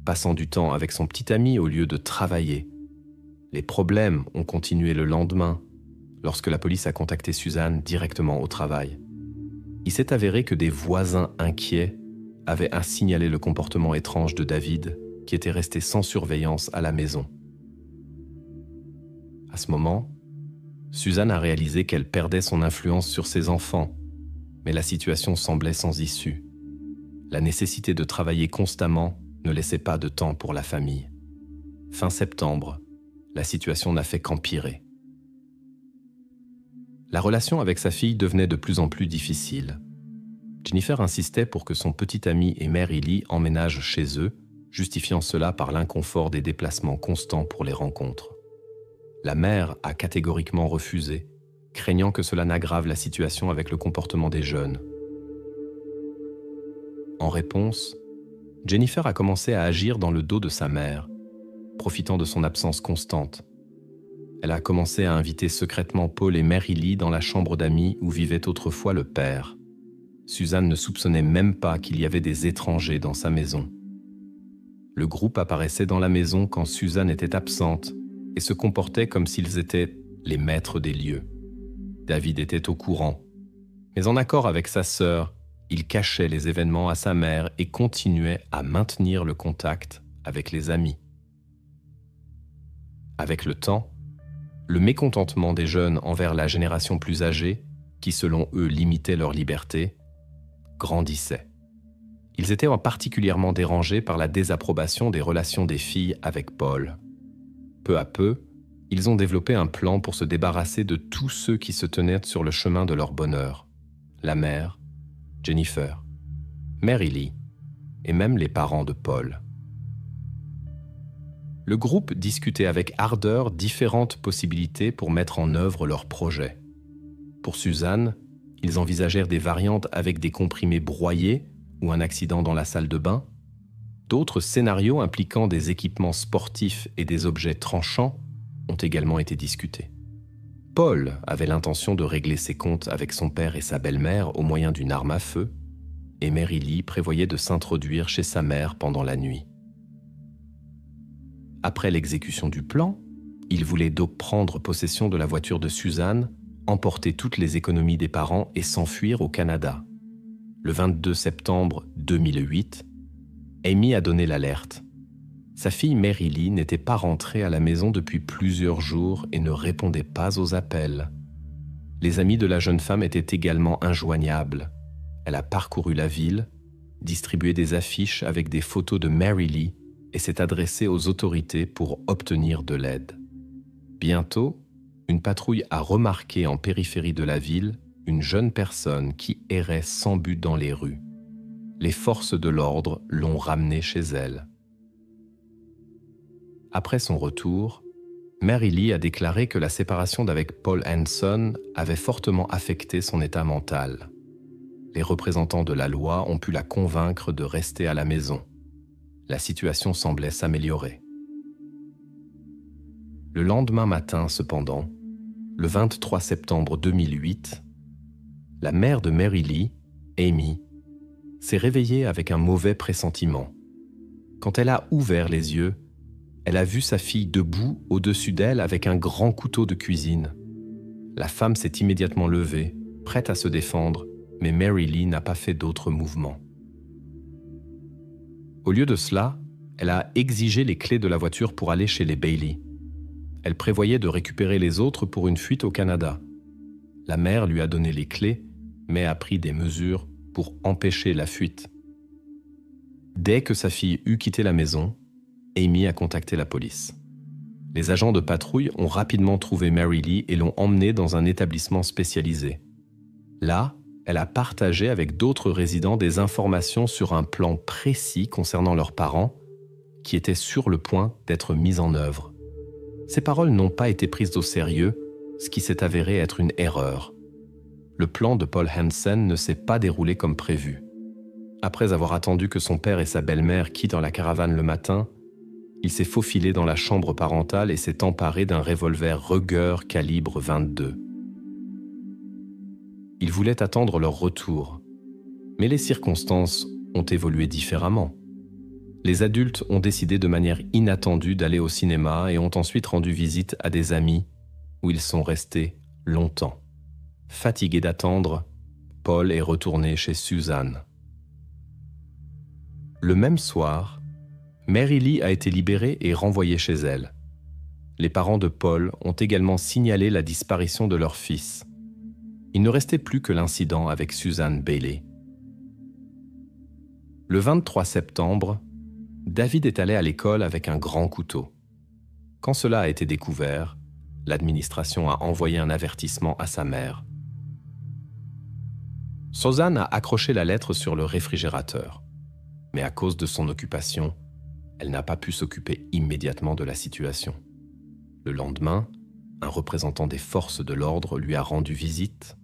passant du temps avec son petit ami au lieu de travailler. Les problèmes ont continué le lendemain, lorsque la police a contacté Suzanne directement au travail. Il s'est avéré que des voisins inquiets avaient signalé le comportement étrange de David, qui était resté sans surveillance à la maison. À ce moment, Suzanne a réalisé qu'elle perdait son influence sur ses enfants, mais la situation semblait sans issue. La nécessité de travailler constamment ne laissait pas de temps pour la famille. Fin septembre, la situation n'a fait qu'empirer. La relation avec sa fille devenait de plus en plus difficile. Jennifer insistait pour que son petit ami et Mary Lee emménagent chez eux, justifiant cela par l'inconfort des déplacements constants pour les rencontres. La mère a catégoriquement refusé, craignant que cela n'aggrave la situation avec le comportement des jeunes. En réponse, Jennifer a commencé à agir dans le dos de sa mère, profitant de son absence constante. Elle a commencé à inviter secrètement Paul et Mary Lee dans la chambre d'amis où vivait autrefois le père. Suzanne ne soupçonnait même pas qu'il y avait des étrangers dans sa maison. Le groupe apparaissait dans la maison quand Suzanne était absente et se comportait comme s'ils étaient les maîtres des lieux. David était au courant, mais en accord avec sa sœur, il cachait les événements à sa mère et continuait à maintenir le contact avec les amis. Avec le temps, le mécontentement des jeunes envers la génération plus âgée, qui selon eux limitait leur liberté, grandissait. Ils étaient particulièrement dérangés par la désapprobation des relations des filles avec Paul. Peu à peu, ils ont développé un plan pour se débarrasser de tous ceux qui se tenaient sur le chemin de leur bonheur. La mère, Jennifer, Mary Lee et même les parents de Paul. Le groupe discutait avec ardeur différentes possibilités pour mettre en œuvre leur projet. Pour Suzanne, ils envisagèrent des variantes avec des comprimés broyés ou un accident dans la salle de bain. D'autres scénarios impliquant des équipements sportifs et des objets tranchants ont également été discutés. Paul avait l'intention de régler ses comptes avec son père et sa belle-mère au moyen d'une arme à feu, et Mary Lee prévoyait de s'introduire chez sa mère pendant la nuit. Après l'exécution du plan, il voulait donc prendre possession de la voiture de Suzanne, emporter toutes les économies des parents et s'enfuir au Canada. Le 22 septembre 2008, Amy a donné l'alerte. Sa fille Mary Lee n'était pas rentrée à la maison depuis plusieurs jours et ne répondait pas aux appels. Les amis de la jeune femme étaient également injoignables. Elle a parcouru la ville, distribué des affiches avec des photos de Mary Lee et s'est adressée aux autorités pour obtenir de l'aide. Bientôt, une patrouille a remarqué en périphérie de la ville une jeune personne qui errait sans but dans les rues. Les forces de l'ordre l'ont ramenée chez elle. Après son retour, Mary Lee a déclaré que la séparation d'avec Paul Hanson avait fortement affecté son état mental. Les représentants de la loi ont pu la convaincre de rester à la maison. La situation semblait s'améliorer. Le lendemain matin, cependant, le 23 septembre 2008, la mère de Mary Lee, Amy, s'est réveillée avec un mauvais pressentiment. Quand elle a ouvert les yeux, elle a vu sa fille debout au-dessus d'elle avec un grand couteau de cuisine. La femme s'est immédiatement levée, prête à se défendre, mais Mary Lee n'a pas fait d'autre mouvement. Au lieu de cela, elle a exigé les clés de la voiture pour aller chez les Bailey. Elle prévoyait de récupérer les autres pour une fuite au Canada. La mère lui a donné les clés, mais a pris des mesures pour empêcher la fuite. Dès que sa fille eut quitté la maison, Amy a contacté la police. Les agents de patrouille ont rapidement trouvé Mary Lee et l'ont emmenée dans un établissement spécialisé. Là, elle a partagé avec d'autres résidents des informations sur un plan précis concernant leurs parents, qui était sur le point d'être mis en œuvre. Ces paroles n'ont pas été prises au sérieux, ce qui s'est avéré être une erreur. Le plan de Paul Hanson ne s'est pas déroulé comme prévu. Après avoir attendu que son père et sa belle-mère quittent la caravane le matin, il s'est faufilé dans la chambre parentale et s'est emparé d'un revolver Ruger calibre 22. Il voulait attendre leur retour, mais les circonstances ont évolué différemment. Les adultes ont décidé de manière inattendue d'aller au cinéma et ont ensuite rendu visite à des amis où ils sont restés longtemps. Fatigué d'attendre, Paul est retourné chez Suzanne. Le même soir, Mary Lee a été libérée et renvoyée chez elle. Les parents de Paul ont également signalé la disparition de leur fils. Il ne restait plus que l'incident avec Suzanne Bailey. Le 23 septembre, David est allé à l'école avec un grand couteau. Quand cela a été découvert, l'administration a envoyé un avertissement à sa mère. Suzanne a accroché la lettre sur le réfrigérateur, mais à cause de son occupation, elle n'a pas pu s'occuper immédiatement de la situation. Le lendemain, un représentant des forces de l'ordre lui a rendu visite.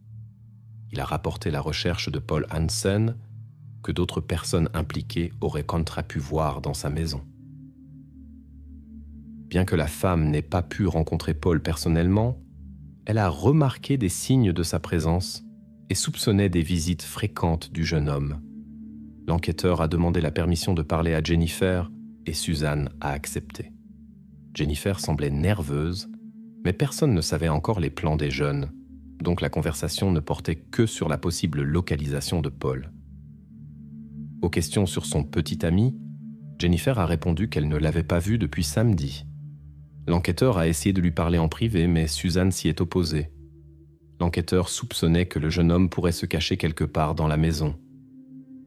Il a rapporté la recherche de Paul Hanson que d'autres personnes impliquées auraient pu voir dans sa maison. Bien que la femme n'ait pas pu rencontrer Paul personnellement, elle a remarqué des signes de sa présence et soupçonnait des visites fréquentes du jeune homme. L'enquêteur a demandé la permission de parler à Jennifer et Suzanne a accepté. Jennifer semblait nerveuse, mais personne ne savait encore les plans des jeunes, donc la conversation ne portait que sur la possible localisation de Paul. Aux questions sur son petit ami, Jennifer a répondu qu'elle ne l'avait pas vu depuis samedi. L'enquêteur a essayé de lui parler en privé, mais Suzanne s'y est opposée. L'enquêteur soupçonnait que le jeune homme pourrait se cacher quelque part dans la maison.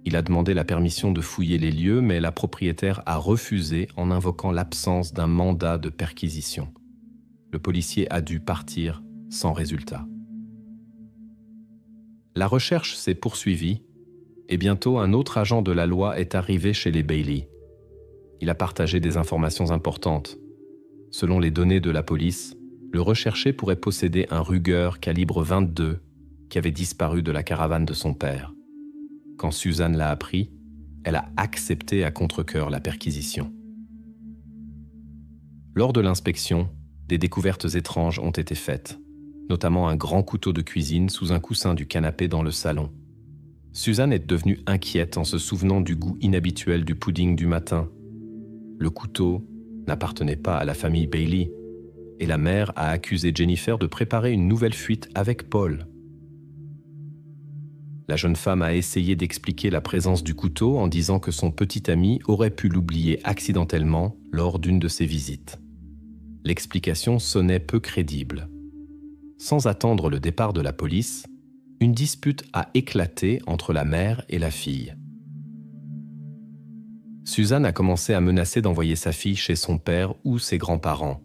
Il a demandé la permission de fouiller les lieux, mais la propriétaire a refusé en invoquant l'absence d'un mandat de perquisition. Le policier a dû partir sans résultat. La recherche s'est poursuivie et bientôt un autre agent de la loi est arrivé chez les Bailey. Il a partagé des informations importantes. Selon les données de la police, le recherché pourrait posséder un Ruger calibre 22 qui avait disparu de la caravane de son père. Quand Suzanne l'a appris, elle a accepté à contre-cœur la perquisition. Lors de l'inspection, des découvertes étranges ont été faites, notamment un grand couteau de cuisine sous un coussin du canapé dans le salon. Suzanne est devenue inquiète en se souvenant du goût inhabituel du pudding du matin. Le couteau n'appartenait pas à la famille Bailey, et la mère a accusé Jennifer de préparer une nouvelle fuite avec Paul. La jeune femme a essayé d'expliquer la présence du couteau en disant que son petit ami aurait pu l'oublier accidentellement lors d'une de ses visites. L'explication sonnait peu crédible. Sans attendre le départ de la police, une dispute a éclaté entre la mère et la fille. Suzanne a commencé à menacer d'envoyer sa fille chez son père ou ses grands-parents.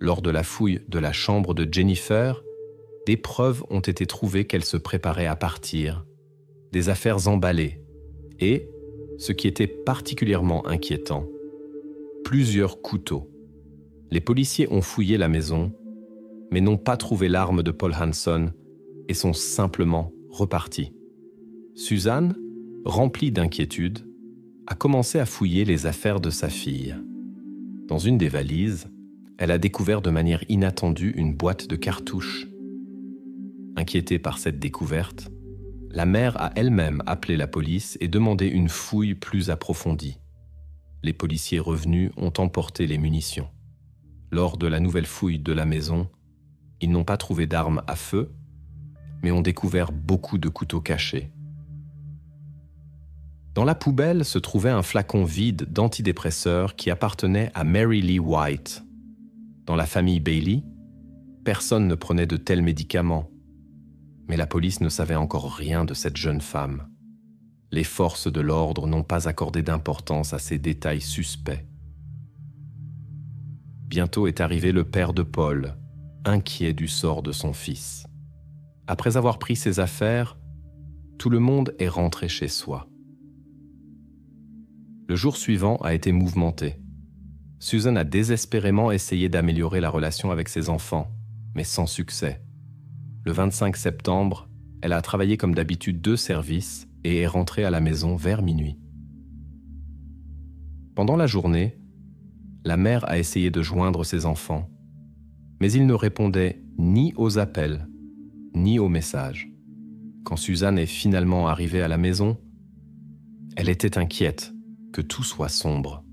Lors de la fouille de la chambre de Jennifer, des preuves ont été trouvées qu'elle se préparait à partir, des affaires emballées et, ce qui était particulièrement inquiétant, plusieurs couteaux. Les policiers ont fouillé la maison, mais n'ont pas trouvé l'arme de Paul Hanson et sont simplement repartis. Suzanne, remplie d'inquiétude, a commencé à fouiller les affaires de sa fille. Dans une des valises, elle a découvert de manière inattendue une boîte de cartouches. Inquiétée par cette découverte, la mère a elle-même appelé la police et demandé une fouille plus approfondie. Les policiers revenus ont emporté les munitions. Lors de la nouvelle fouille de la maison, ils n'ont pas trouvé d'armes à feu, mais ont découvert beaucoup de couteaux cachés. Dans la poubelle se trouvait un flacon vide d'antidépresseurs qui appartenait à Mary Lee White. Dans la famille Bailey, personne ne prenait de tels médicaments. Mais la police ne savait encore rien de cette jeune femme. Les forces de l'ordre n'ont pas accordé d'importance à ces détails suspects. Bientôt est arrivé le père de Paul, inquiet du sort de son fils. Après avoir pris ses affaires, tout le monde est rentré chez soi. Le jour suivant a été mouvementé. Susan a désespérément essayé d'améliorer la relation avec ses enfants, mais sans succès. Le 25 septembre, elle a travaillé comme d'habitude 2 services et est rentrée à la maison vers minuit. Pendant la journée, la mère a essayé de joindre ses enfants, mais ils ne répondaient ni aux appels, ni aux messages. Quand Suzanne est finalement arrivée à la maison, elle était inquiète que tout soit sombre.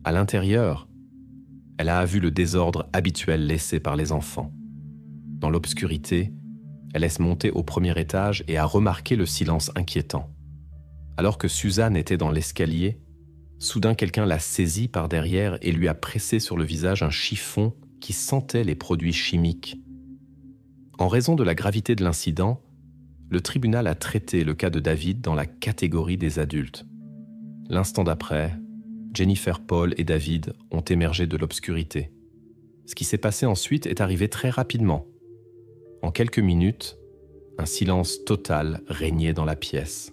À l'intérieur, elle a vu le désordre habituel laissé par les enfants. Dans l'obscurité, elle laisse monter au premier étage et a remarqué le silence inquiétant. Alors que Suzanne était dans l'escalier, soudain quelqu'un l'a saisie par derrière et lui a pressé sur le visage un chiffon qui sentait les produits chimiques. En raison de la gravité de l'incident, le tribunal a traité le cas de David dans la catégorie des adultes. L'instant d'après, Jennifer, Paul et David ont émergé de l'obscurité. Ce qui s'est passé ensuite est arrivé très rapidement. En quelques minutes, un silence total régnait dans la pièce.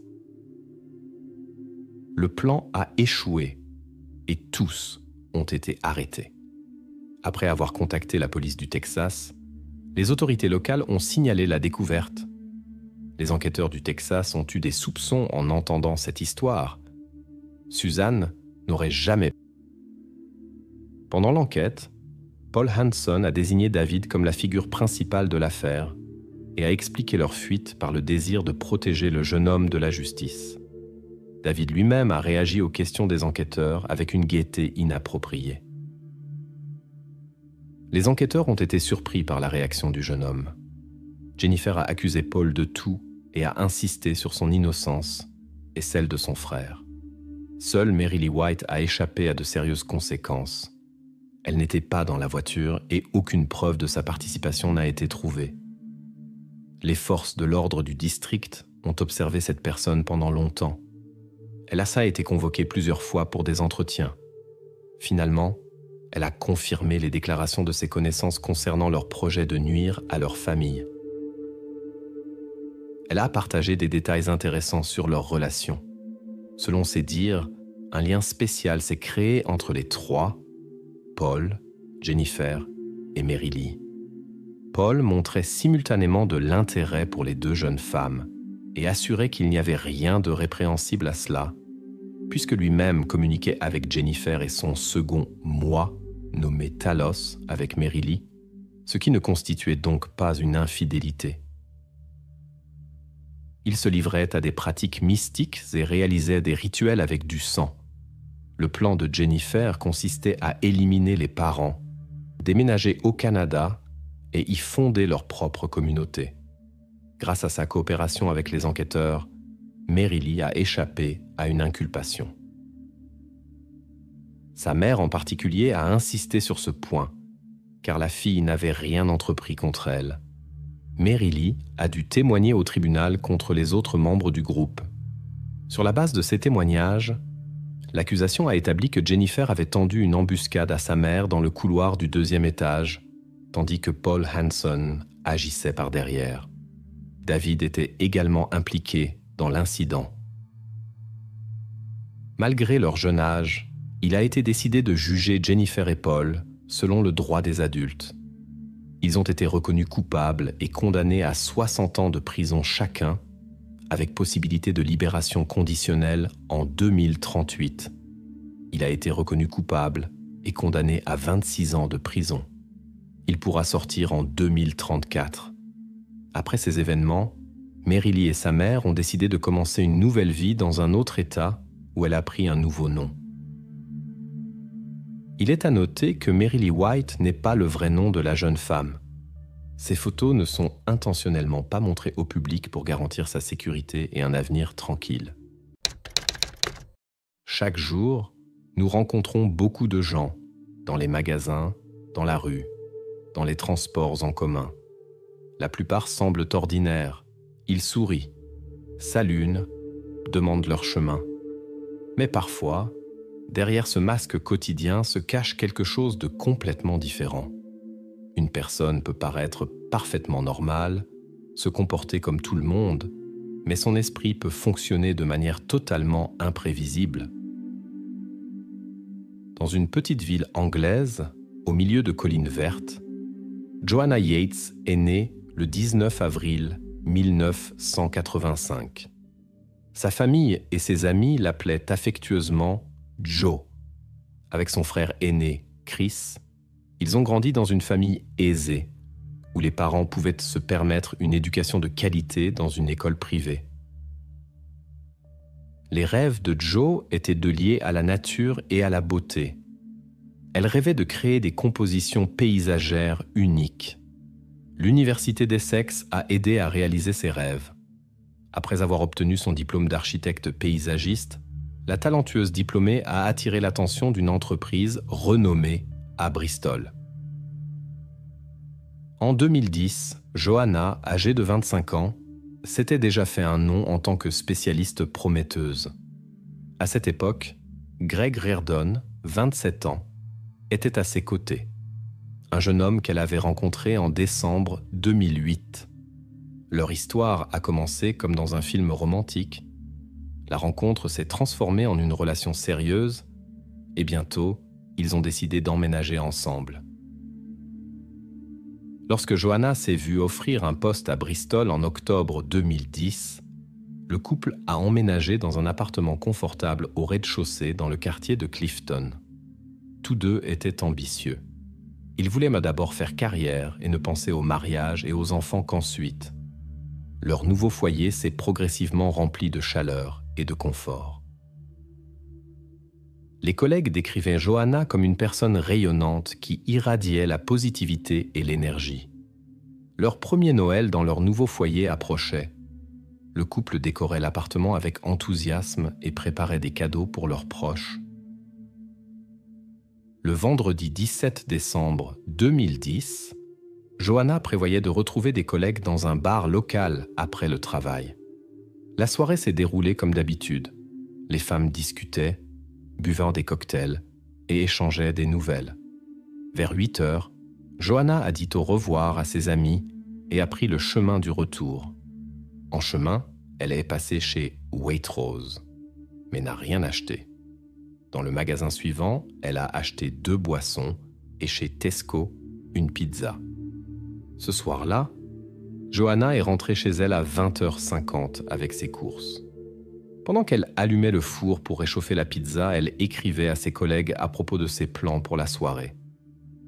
Le plan a échoué et tous ont été arrêtés. Après avoir contacté la police du Texas, les autorités locales ont signalé la découverte. Les enquêteurs du Texas ont eu des soupçons en entendant cette histoire. Suzanne n'aurait jamais. Pendant l'enquête, Paul Hanson a désigné David comme la figure principale de l'affaire et a expliqué leur fuite par le désir de protéger le jeune homme de la justice. David lui-même a réagi aux questions des enquêteurs avec une gaieté inappropriée. Les enquêteurs ont été surpris par la réaction du jeune homme. Jennifer a accusé Paul de tout et a insisté sur son innocence et celle de son frère. Seule Mary Lee White a échappé à de sérieuses conséquences. Elle n'était pas dans la voiture et aucune preuve de sa participation n'a été trouvée. Les forces de l'ordre du district ont observé cette personne pendant longtemps. Elassa a été convoquée plusieurs fois pour des entretiens. Finalement, elle a confirmé les déclarations de ses connaissances concernant leur projet de nuire à leur famille. Elle a partagé des détails intéressants sur leur relation. Selon ses dires, un lien spécial s'est créé entre les trois, Paul, Jennifer et Mary Lee. Paul montrait simultanément de l'intérêt pour les 2 jeunes femmes et assurait qu'il n'y avait rien de répréhensible à cela, puisque lui-même communiquait avec Jennifer et son second « moi », nommé Talos, avec Mary Lee, ce qui ne constituait donc pas une infidélité. Il se livrait à des pratiques mystiques et réalisait des rituels avec du sang. Le plan de Jennifer consistait à éliminer les parents, déménager au Canada et y fonder leur propre communauté. Grâce à sa coopération avec les enquêteurs, Mary Lee a échappé à une inculpation. Sa mère en particulier a insisté sur ce point, car la fille n'avait rien entrepris contre elle. Mary Lee a dû témoigner au tribunal contre les autres membres du groupe. Sur la base de ces témoignages, l'accusation a établi que Jennifer avait tendu une embuscade à sa mère dans le couloir du 2e étage, tandis que Paul Hanson agissait par derrière. David était également impliqué dans l'incident. Malgré leur jeune âge, il a été décidé de juger Jennifer et Paul selon le droit des adultes. Ils ont été reconnus coupables et condamnés à 60 ans de prison chacun, avec possibilité de libération conditionnelle en 2038. Il a été reconnu coupable et condamné à 26 ans de prison. Il pourra sortir en 2034. Après ces événements, Mary Lee et sa mère ont décidé de commencer une nouvelle vie dans un autre État où elle a pris un nouveau nom. Il est à noter que Mary Lee White n'est pas le vrai nom de la jeune femme. Ces photos ne sont intentionnellement pas montrées au public pour garantir sa sécurité et un avenir tranquille. Chaque jour, nous rencontrons beaucoup de gens, dans les magasins, dans la rue, dans les transports en commun. La plupart semblent ordinaires. Ils sourient, saluent, demandent leur chemin. Mais parfois, derrière ce masque quotidien se cache quelque chose de complètement différent. Une personne peut paraître parfaitement normale, se comporter comme tout le monde, mais son esprit peut fonctionner de manière totalement imprévisible. Dans une petite ville anglaise, au milieu de collines vertes, Joanna Yates est née le 19 avril 1985. Sa famille et ses amis l'appelaient affectueusement Joe. Avec son frère aîné, Chris, ils ont grandi dans une famille aisée, où les parents pouvaient se permettre une éducation de qualité dans une école privée. Les rêves de Joe étaient de lier à la nature et à la beauté. Elle rêvait de créer des compositions paysagères uniques. L'Université d'Essex a aidé à réaliser ses rêves. Après avoir obtenu son diplôme d'architecte paysagiste, la talentueuse diplômée a attiré l'attention d'une entreprise renommée à Bristol. En 2010, Joanna, âgée de 25 ans, s'était déjà fait un nom en tant que spécialiste prometteuse. À cette époque, Greg Reardon, 27 ans, était à ses côtés. Un jeune homme qu'elle avait rencontré en décembre 2008. Leur histoire a commencé comme dans un film romantique. La rencontre s'est transformée en une relation sérieuse et bientôt, ils ont décidé d'emménager ensemble. Lorsque Joanna s'est vue offrir un poste à Bristol en octobre 2010, le couple a emménagé dans un appartement confortable au rez-de-chaussée dans le quartier de Clifton. Tous deux étaient ambitieux. Ils voulaient d'abord faire carrière et ne penser au mariage et aux enfants qu'ensuite. Leur nouveau foyer s'est progressivement rempli de chaleur et de confort. Les collègues décrivaient Joanna comme une personne rayonnante qui irradiait la positivité et l'énergie. Leur premier Noël dans leur nouveau foyer approchait. Le couple décorait l'appartement avec enthousiasme et préparait des cadeaux pour leurs proches. Le vendredi 17 décembre 2010, Joanna prévoyait de retrouver des collègues dans un bar local après le travail. La soirée s'est déroulée comme d'habitude. Les femmes discutaient, buvant des cocktails et échangeaient des nouvelles. Vers 8 heures, Joanna a dit au revoir à ses amis et a pris le chemin du retour. En chemin, elle est passée chez Waitrose, mais n'a rien acheté. Dans le magasin suivant, elle a acheté 2 boissons et chez Tesco, une pizza. Ce soir-là, Joanna est rentrée chez elle à 20h50 avec ses courses. Pendant qu'elle allumait le four pour réchauffer la pizza, elle écrivait à ses collègues à propos de ses plans pour la soirée.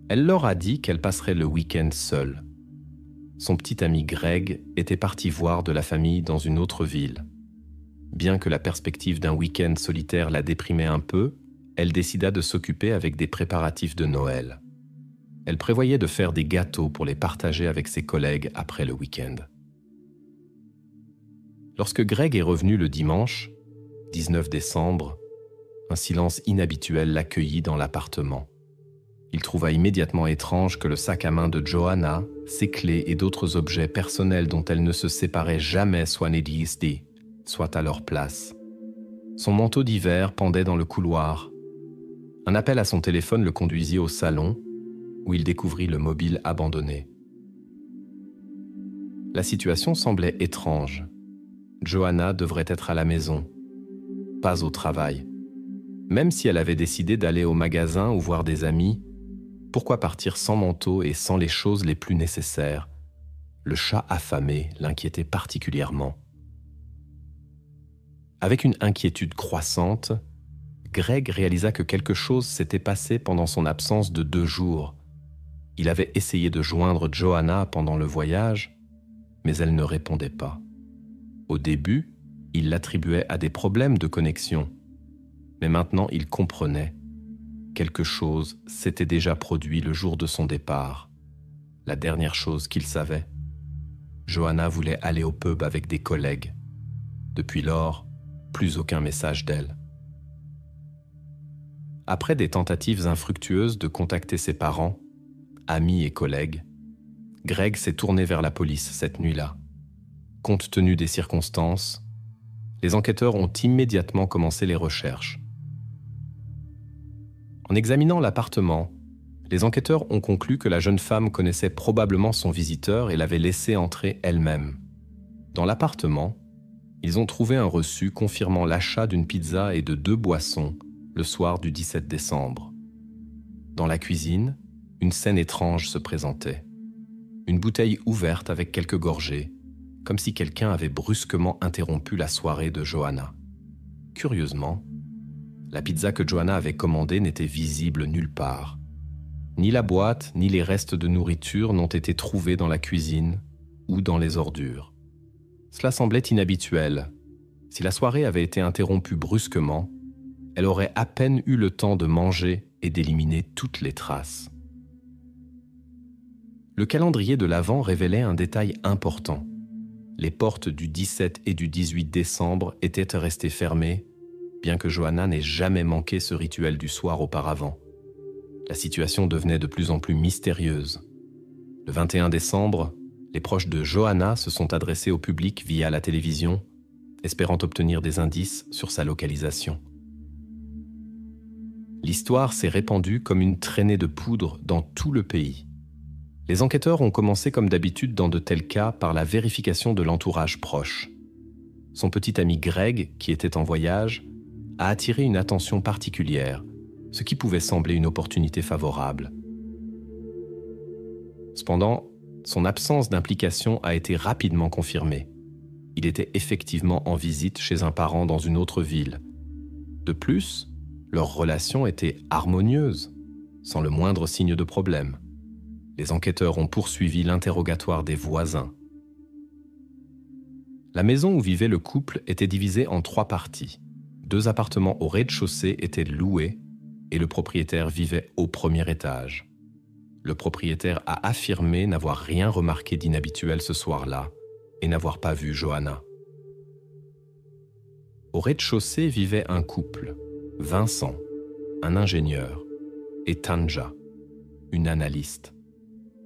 Elle leur a dit qu'elle passerait le week-end seule. Son petit ami Greg était parti voir de la famille dans une autre ville. Bien que la perspective d'un week-end solitaire la déprimait un peu, elle décida de s'occuper avec des préparatifs de Noël. Elle prévoyait de faire des gâteaux pour les partager avec ses collègues après le week-end. Lorsque Greg est revenu le dimanche, 19 décembre, un silence inhabituel l'accueillit dans l'appartement. Il trouva immédiatement étrange que le sac à main de Joanna, ses clés et d'autres objets personnels dont elle ne se séparait jamais soient à leur place. Son manteau d'hiver pendait dans le couloir. Un appel à son téléphone le conduisit au salon, où il découvrit le mobile abandonné. La situation semblait étrange. Joanna devrait être à la maison, pas au travail. Même si elle avait décidé d'aller au magasin ou voir des amis, pourquoi partir sans manteau et sans les choses les plus nécessaires? Le chat affamé l'inquiétait particulièrement. Avec une inquiétude croissante, Greg réalisa que quelque chose s'était passé pendant son absence de 2 jours. Il avait essayé de joindre Joanna pendant le voyage, mais elle ne répondait pas. Au début, il l'attribuait à des problèmes de connexion, mais maintenant il comprenait. Quelque chose s'était déjà produit le jour de son départ. La dernière chose qu'il savait, Joanna voulait aller au pub avec des collègues. Depuis lors, plus aucun message d'elle. Après des tentatives infructueuses de contacter ses parents, amis et collègues, Greg s'est tourné vers la police cette nuit-là. Compte tenu des circonstances, les enquêteurs ont immédiatement commencé les recherches. En examinant l'appartement, les enquêteurs ont conclu que la jeune femme connaissait probablement son visiteur et l'avait laissé entrer elle-même. Dans l'appartement, ils ont trouvé un reçu confirmant l'achat d'une pizza et de 2 boissons le soir du 17 décembre. Dans la cuisine, une scène étrange se présentait. Une bouteille ouverte avec quelques gorgées, comme si quelqu'un avait brusquement interrompu la soirée de Joanna. Curieusement, la pizza que Joanna avait commandée n'était visible nulle part. Ni la boîte, ni les restes de nourriture n'ont été trouvés dans la cuisine ou dans les ordures. Cela semblait inhabituel. Si la soirée avait été interrompue brusquement, elle aurait à peine eu le temps de manger et d'éliminer toutes les traces. Le calendrier de l'Avent révélait un détail important. Les portes du 17 et du 18 décembre étaient restées fermées, bien que Joanna n'ait jamais manqué ce rituel du soir auparavant. La situation devenait de plus en plus mystérieuse. Le 21 décembre, les proches de Joanna se sont adressés au public via la télévision, espérant obtenir des indices sur sa localisation. L'histoire s'est répandue comme une traînée de poudre dans tout le pays. Les enquêteurs ont commencé comme d'habitude dans de tels cas par la vérification de l'entourage proche. Son petit ami Greg, qui était en voyage, a attiré une attention particulière, ce qui pouvait sembler une opportunité favorable. Cependant, son absence d'implication a été rapidement confirmée. Il était effectivement en visite chez un parent dans une autre ville. De plus, leur relation était harmonieuse, sans le moindre signe de problème. Les enquêteurs ont poursuivi l'interrogatoire des voisins. La maison où vivait le couple était divisée en 3 parties. 2 appartements au rez-de-chaussée étaient loués et le propriétaire vivait au premier étage. Le propriétaire a affirmé n'avoir rien remarqué d'inhabituel ce soir-là et n'avoir pas vu Joanna. Au rez-de-chaussée vivait un couple, Vincent, un ingénieur, et Tanja, une analyste.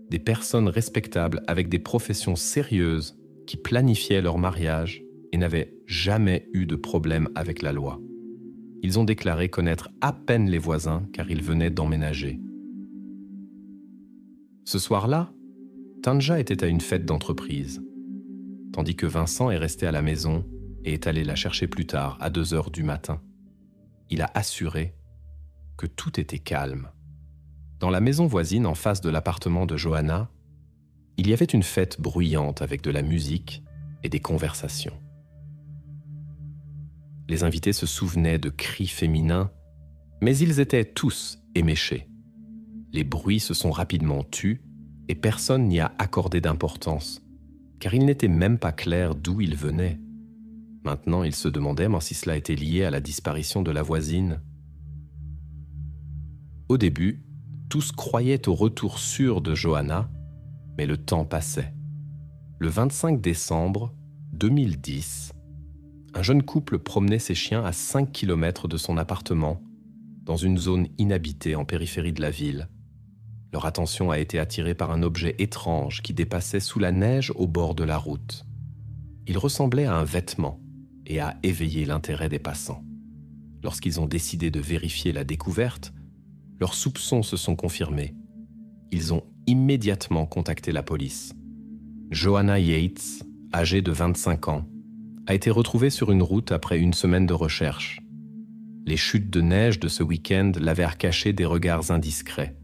Des personnes respectables avec des professions sérieuses qui planifiaient leur mariage et n'avaient jamais eu de problème avec la loi. Ils ont déclaré connaître à peine les voisins car ils venaient d'emménager. Ce soir-là, Tanja était à une fête d'entreprise, tandis que Vincent est resté à la maison et est allé la chercher plus tard, à 2 heures du matin. Il a assuré que tout était calme. Dans la maison voisine en face de l'appartement de Joanna, il y avait une fête bruyante avec de la musique et des conversations. Les invités se souvenaient de cris féminins, mais ils étaient tous éméchés. Les bruits se sont rapidement tus et personne n'y a accordé d'importance, car il n'était même pas clair d'où ils venaient. Maintenant, ils se demandaient si cela était lié à la disparition de la voisine. Au début, tous croyaient au retour sûr de Johanna, mais le temps passait. Le 25 décembre 2010, un jeune couple promenait ses chiens à 5 km de son appartement, dans une zone inhabitée en périphérie de la ville. Leur attention a été attirée par un objet étrange qui dépassait sous la neige au bord de la route. Il ressemblait à un vêtement et a éveillé l'intérêt des passants. Lorsqu'ils ont décidé de vérifier la découverte, leurs soupçons se sont confirmés. Ils ont immédiatement contacté la police. Johanna Yates, âgée de 25 ans, a été retrouvée sur une route après une semaine de recherche. Les chutes de neige de ce week-end l'avaient caché des regards indiscrets.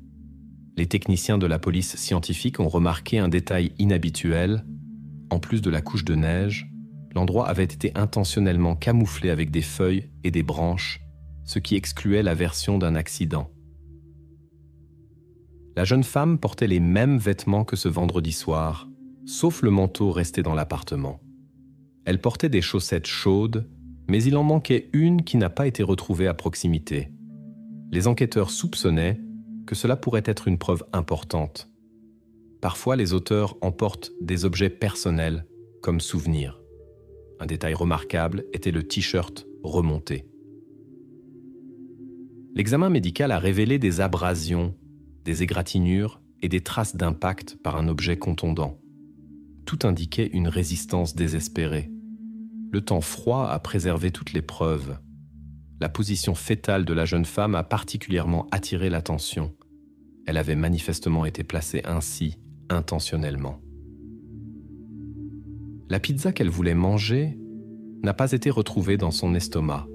Les techniciens de la police scientifique ont remarqué un détail inhabituel. En plus de la couche de neige, l'endroit avait été intentionnellement camouflé avec des feuilles et des branches, ce qui excluait la version d'un accident. La jeune femme portait les mêmes vêtements que ce vendredi soir, sauf le manteau resté dans l'appartement. Elle portait des chaussettes chaudes, mais il en manquait une qui n'a pas été retrouvée à proximité. Les enquêteurs soupçonnaient que cela pourrait être une preuve importante. Parfois, les auteurs emportent des objets personnels comme souvenirs. Un détail remarquable était le t-shirt remonté. L'examen médical a révélé des abrasions, des égratignures et des traces d'impact par un objet contondant. Tout indiquait une résistance désespérée. Le temps froid a préservé toutes les preuves. La position fétale de la jeune femme a particulièrement attiré l'attention. Elle avait manifestement été placée ainsi, intentionnellement. La pizza qu'elle voulait manger n'a pas été retrouvée dans son estomac.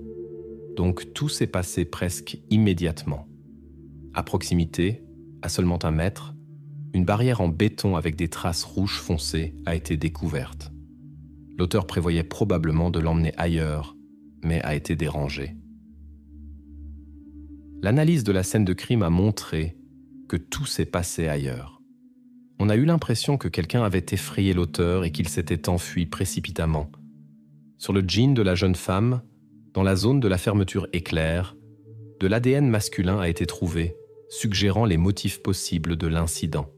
Donc tout s'est passé presque immédiatement. À proximité, à seulement 1 mètre, une barrière en béton avec des traces rouges foncées a été découverte. L'auteur prévoyait probablement de l'emmener ailleurs, mais a été dérangé. L'analyse de la scène de crime a montré que tout s'est passé ailleurs. On a eu l'impression que quelqu'un avait effrayé l'auteur et qu'il s'était enfui précipitamment. Sur le jean de la jeune femme, dans la zone de la fermeture éclair, de l'ADN masculin a été trouvé, suggérant les motifs possibles de l'incident.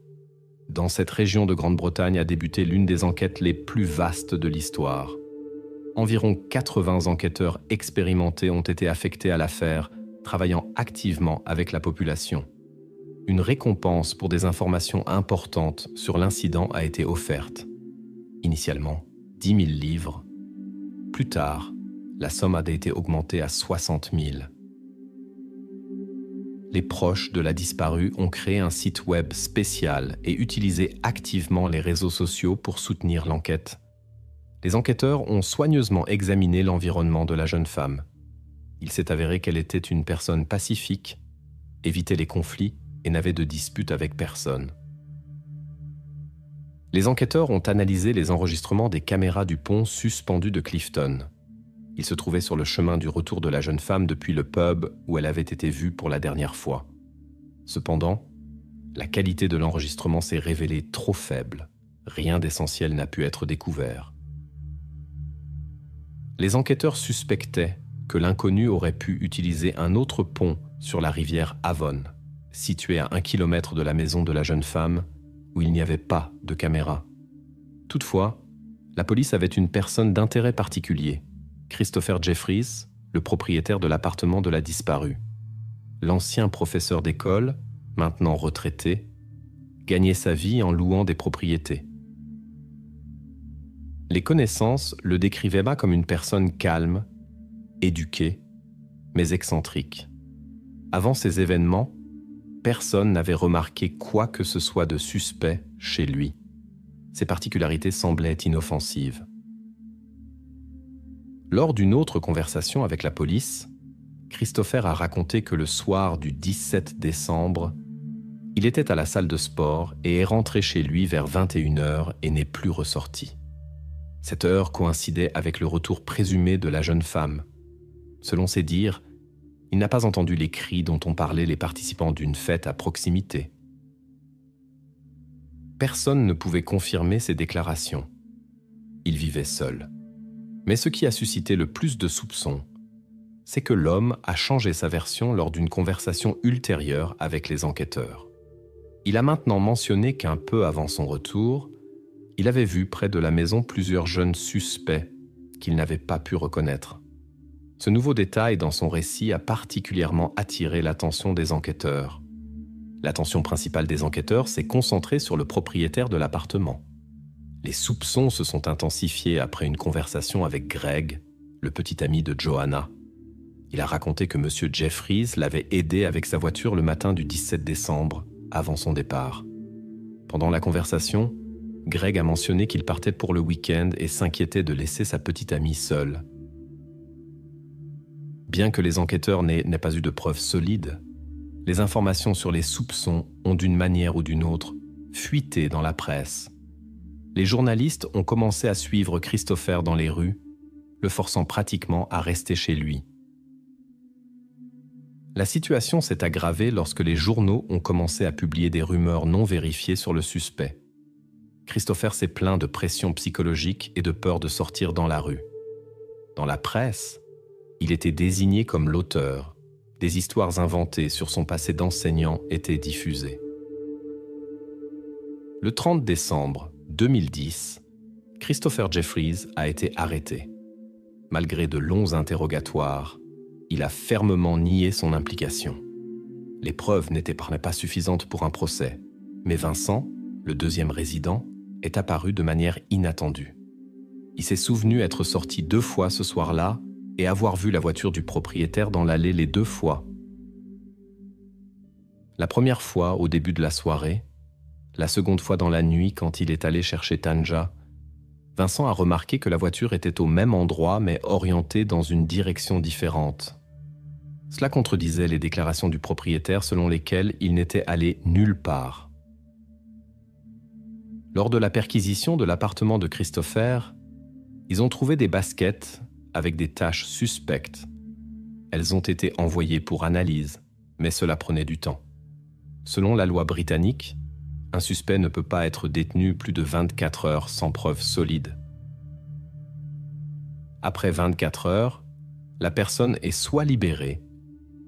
Dans cette région de Grande-Bretagne a débuté l'une des enquêtes les plus vastes de l'histoire. Environ 80 enquêteurs expérimentés ont été affectés à l'affaire, travaillant activement avec la population. Une récompense pour des informations importantes sur l'incident a été offerte. Initialement, 10 000 livres. Plus tard, la somme a été augmentée à 60 000. Les proches de la disparue ont créé un site web spécial et utilisé activement les réseaux sociaux pour soutenir l'enquête. Les enquêteurs ont soigneusement examiné l'environnement de la jeune femme. Il s'est avéré qu'elle était une personne pacifique, évitait les conflits et n'avait de dispute avec personne. Les enquêteurs ont analysé les enregistrements des caméras du pont suspendu de Clifton. Il se trouvait sur le chemin du retour de la jeune femme depuis le pub où elle avait été vue pour la dernière fois. Cependant, la qualité de l'enregistrement s'est révélée trop faible. Rien d'essentiel n'a pu être découvert. Les enquêteurs suspectaient que l'inconnu aurait pu utiliser un autre pont sur la rivière Avon, situé à 1 kilomètre de la maison de la jeune femme, où il n'y avait pas de caméra. Toutefois, la police avait une personne d'intérêt particulier, Christopher Jeffries, le propriétaire de l'appartement de la disparue. L'ancien professeur d'école, maintenant retraité, gagnait sa vie en louant des propriétés. Les connaissances le décrivaient pas comme une personne calme, éduquée, mais excentrique. Avant ces événements, personne n'avait remarqué quoi que ce soit de suspect chez lui. Ses particularités semblaient inoffensives. Lors d'une autre conversation avec la police, Christopher a raconté que le soir du 17 décembre, il était à la salle de sport et est rentré chez lui vers 21h et n'est plus ressorti. Cette heure coïncidait avec le retour présumé de la jeune femme. Selon ses dires, il n'a pas entendu les cris dont ont parlé les participants d'une fête à proximité. Personne ne pouvait confirmer ces déclarations. Il vivait seul. Mais ce qui a suscité le plus de soupçons, c'est que l'homme a changé sa version lors d'une conversation ultérieure avec les enquêteurs. Il a maintenant mentionné qu'un peu avant son retour, il avait vu près de la maison plusieurs jeunes suspects qu'il n'avait pas pu reconnaître. Ce nouveau détail dans son récit a particulièrement attiré l'attention des enquêteurs. L'attention principale des enquêteurs s'est concentrée sur le propriétaire de l'appartement. Les soupçons se sont intensifiés après une conversation avec Greg, le petit ami de Johanna. Il a raconté que M. Jeffries l'avait aidé avec sa voiture le matin du 17 décembre, avant son départ. Pendant la conversation, Greg a mentionné qu'il partait pour le week-end et s'inquiétait de laisser sa petite amie seule. Bien que les enquêteurs n'aient pas eu de preuves solides, les informations sur les soupçons ont d'une manière ou d'une autre fuité dans la presse. Les journalistes ont commencé à suivre Christopher dans les rues, le forçant pratiquement à rester chez lui. La situation s'est aggravée lorsque les journaux ont commencé à publier des rumeurs non vérifiées sur le suspect. Christopher s'est plaint de pression psychologique et de peur de sortir dans la rue. Dans la presse, il était désigné comme l'auteur. Des histoires inventées sur son passé d'enseignant étaient diffusées. Le 30 décembre 2010, Christopher Jeffries a été arrêté. Malgré de longs interrogatoires, il a fermement nié son implication. Les preuves n'étaient pas suffisantes pour un procès, mais Vincent, le deuxième résident, est apparu de manière inattendue. Il s'est souvenu être sorti 2 fois ce soir-là et avoir vu la voiture du propriétaire dans l'allée les 2 fois. La première fois au début de la soirée, la seconde fois dans la nuit quand il est allé chercher Tanja, Vincent a remarqué que la voiture était au même endroit mais orientée dans une direction différente. Cela contredisait les déclarations du propriétaire selon lesquelles il n'était allé nulle part. Lors de la perquisition de l'appartement de Christopher, ils ont trouvé des baskets avec des taches suspectes. Elles ont été envoyées pour analyse, mais cela prenait du temps. Selon la loi britannique, un suspect ne peut pas être détenu plus de 24 heures sans preuve solide. Après 24 heures, la personne est soit libérée,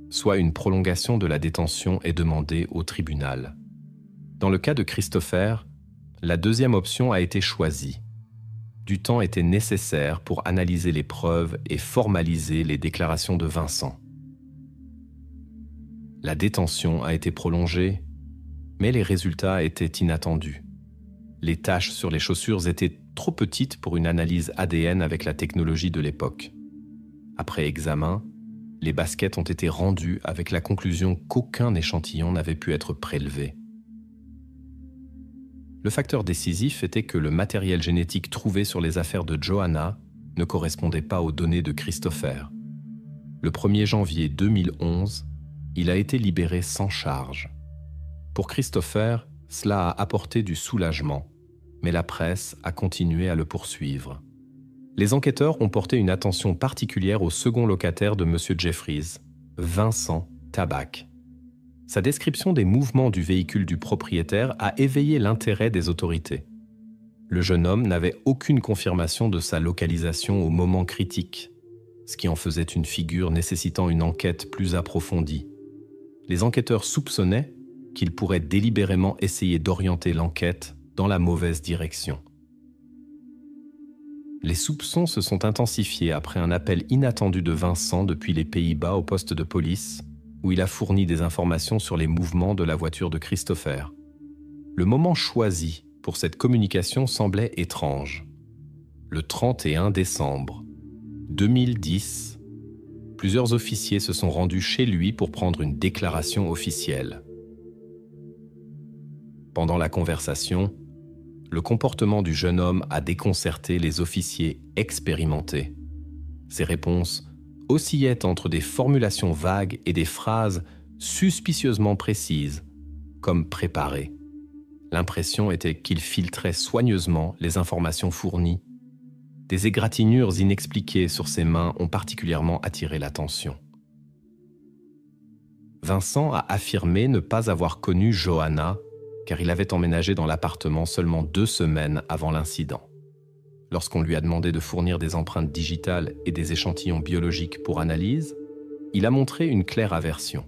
soit une prolongation de la détention est demandée au tribunal. Dans le cas de Christopher, la deuxième option a été choisie. Du temps était nécessaire pour analyser les preuves et formaliser les déclarations de Vincent. La détention a été prolongée, mais les résultats étaient inattendus. Les taches sur les chaussures étaient trop petites pour une analyse ADN avec la technologie de l'époque. Après examen, les baskets ont été rendues avec la conclusion qu'aucun échantillon n'avait pu être prélevé. Le facteur décisif était que le matériel génétique trouvé sur les affaires de Johanna ne correspondait pas aux données de Christopher. Le 1er janvier 2011, il a été libéré sans charge. Pour Christopher, cela a apporté du soulagement, mais la presse a continué à le poursuivre. Les enquêteurs ont porté une attention particulière au second locataire de M. Jeffries, Vincent Tabak. Sa description des mouvements du véhicule du propriétaire a éveillé l'intérêt des autorités. Le jeune homme n'avait aucune confirmation de sa localisation au moment critique, ce qui en faisait une figure nécessitant une enquête plus approfondie. Les enquêteurs soupçonnaient qu'il pourrait délibérément essayer d'orienter l'enquête dans la mauvaise direction. Les soupçons se sont intensifiés après un appel inattendu de Vincent depuis les Pays-Bas au poste de police, où il a fourni des informations sur les mouvements de la voiture de Christopher. Le moment choisi pour cette communication semblait étrange. Le 31 décembre 2010, plusieurs officiers se sont rendus chez lui pour prendre une déclaration officielle. Pendant la conversation, le comportement du jeune homme a déconcerté les officiers expérimentés. Ses réponses oscillaient entre des formulations vagues et des phrases suspicieusement précises, comme « préparé ». L'impression était qu'il filtrait soigneusement les informations fournies. Des égratignures inexpliquées sur ses mains ont particulièrement attiré l'attention. Vincent a affirmé ne pas avoir connu Johanna, car il avait emménagé dans l'appartement seulement 2 semaines avant l'incident. Lorsqu'on lui a demandé de fournir des empreintes digitales et des échantillons biologiques pour analyse, il a montré une claire aversion.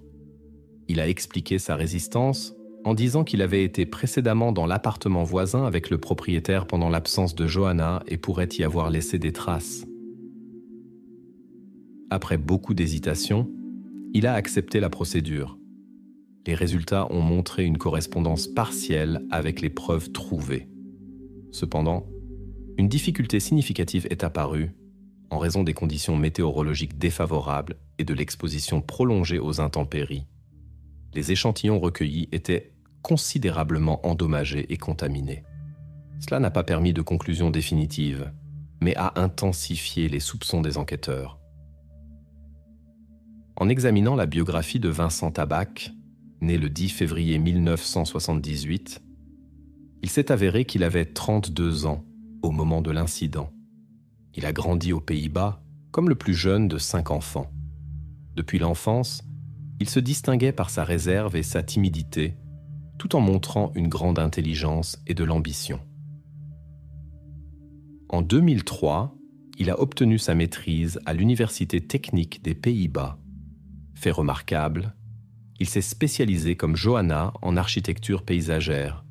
Il a expliqué sa résistance en disant qu'il avait été précédemment dans l'appartement voisin avec le propriétaire pendant l'absence de Johanna et pourrait y avoir laissé des traces. Après beaucoup d'hésitation, il a accepté la procédure. Les résultats ont montré une correspondance partielle avec les preuves trouvées. Cependant, une difficulté significative est apparue en raison des conditions météorologiques défavorables et de l'exposition prolongée aux intempéries. Les échantillons recueillis étaient considérablement endommagés et contaminés. Cela n'a pas permis de conclusion définitive, mais a intensifié les soupçons des enquêteurs. En examinant la biographie de Vincent Tabak, né le 10 février 1978, il s'est avéré qu'il avait 32 ans au moment de l'incident. Il a grandi aux Pays-Bas comme le plus jeune de 5 enfants. Depuis l'enfance, il se distinguait par sa réserve et sa timidité, tout en montrant une grande intelligence et de l'ambition. En 2003, il a obtenu sa maîtrise à l'Université technique des Pays-Bas. Fait remarquable, il s'est spécialisé comme Johanna en architecture paysagère.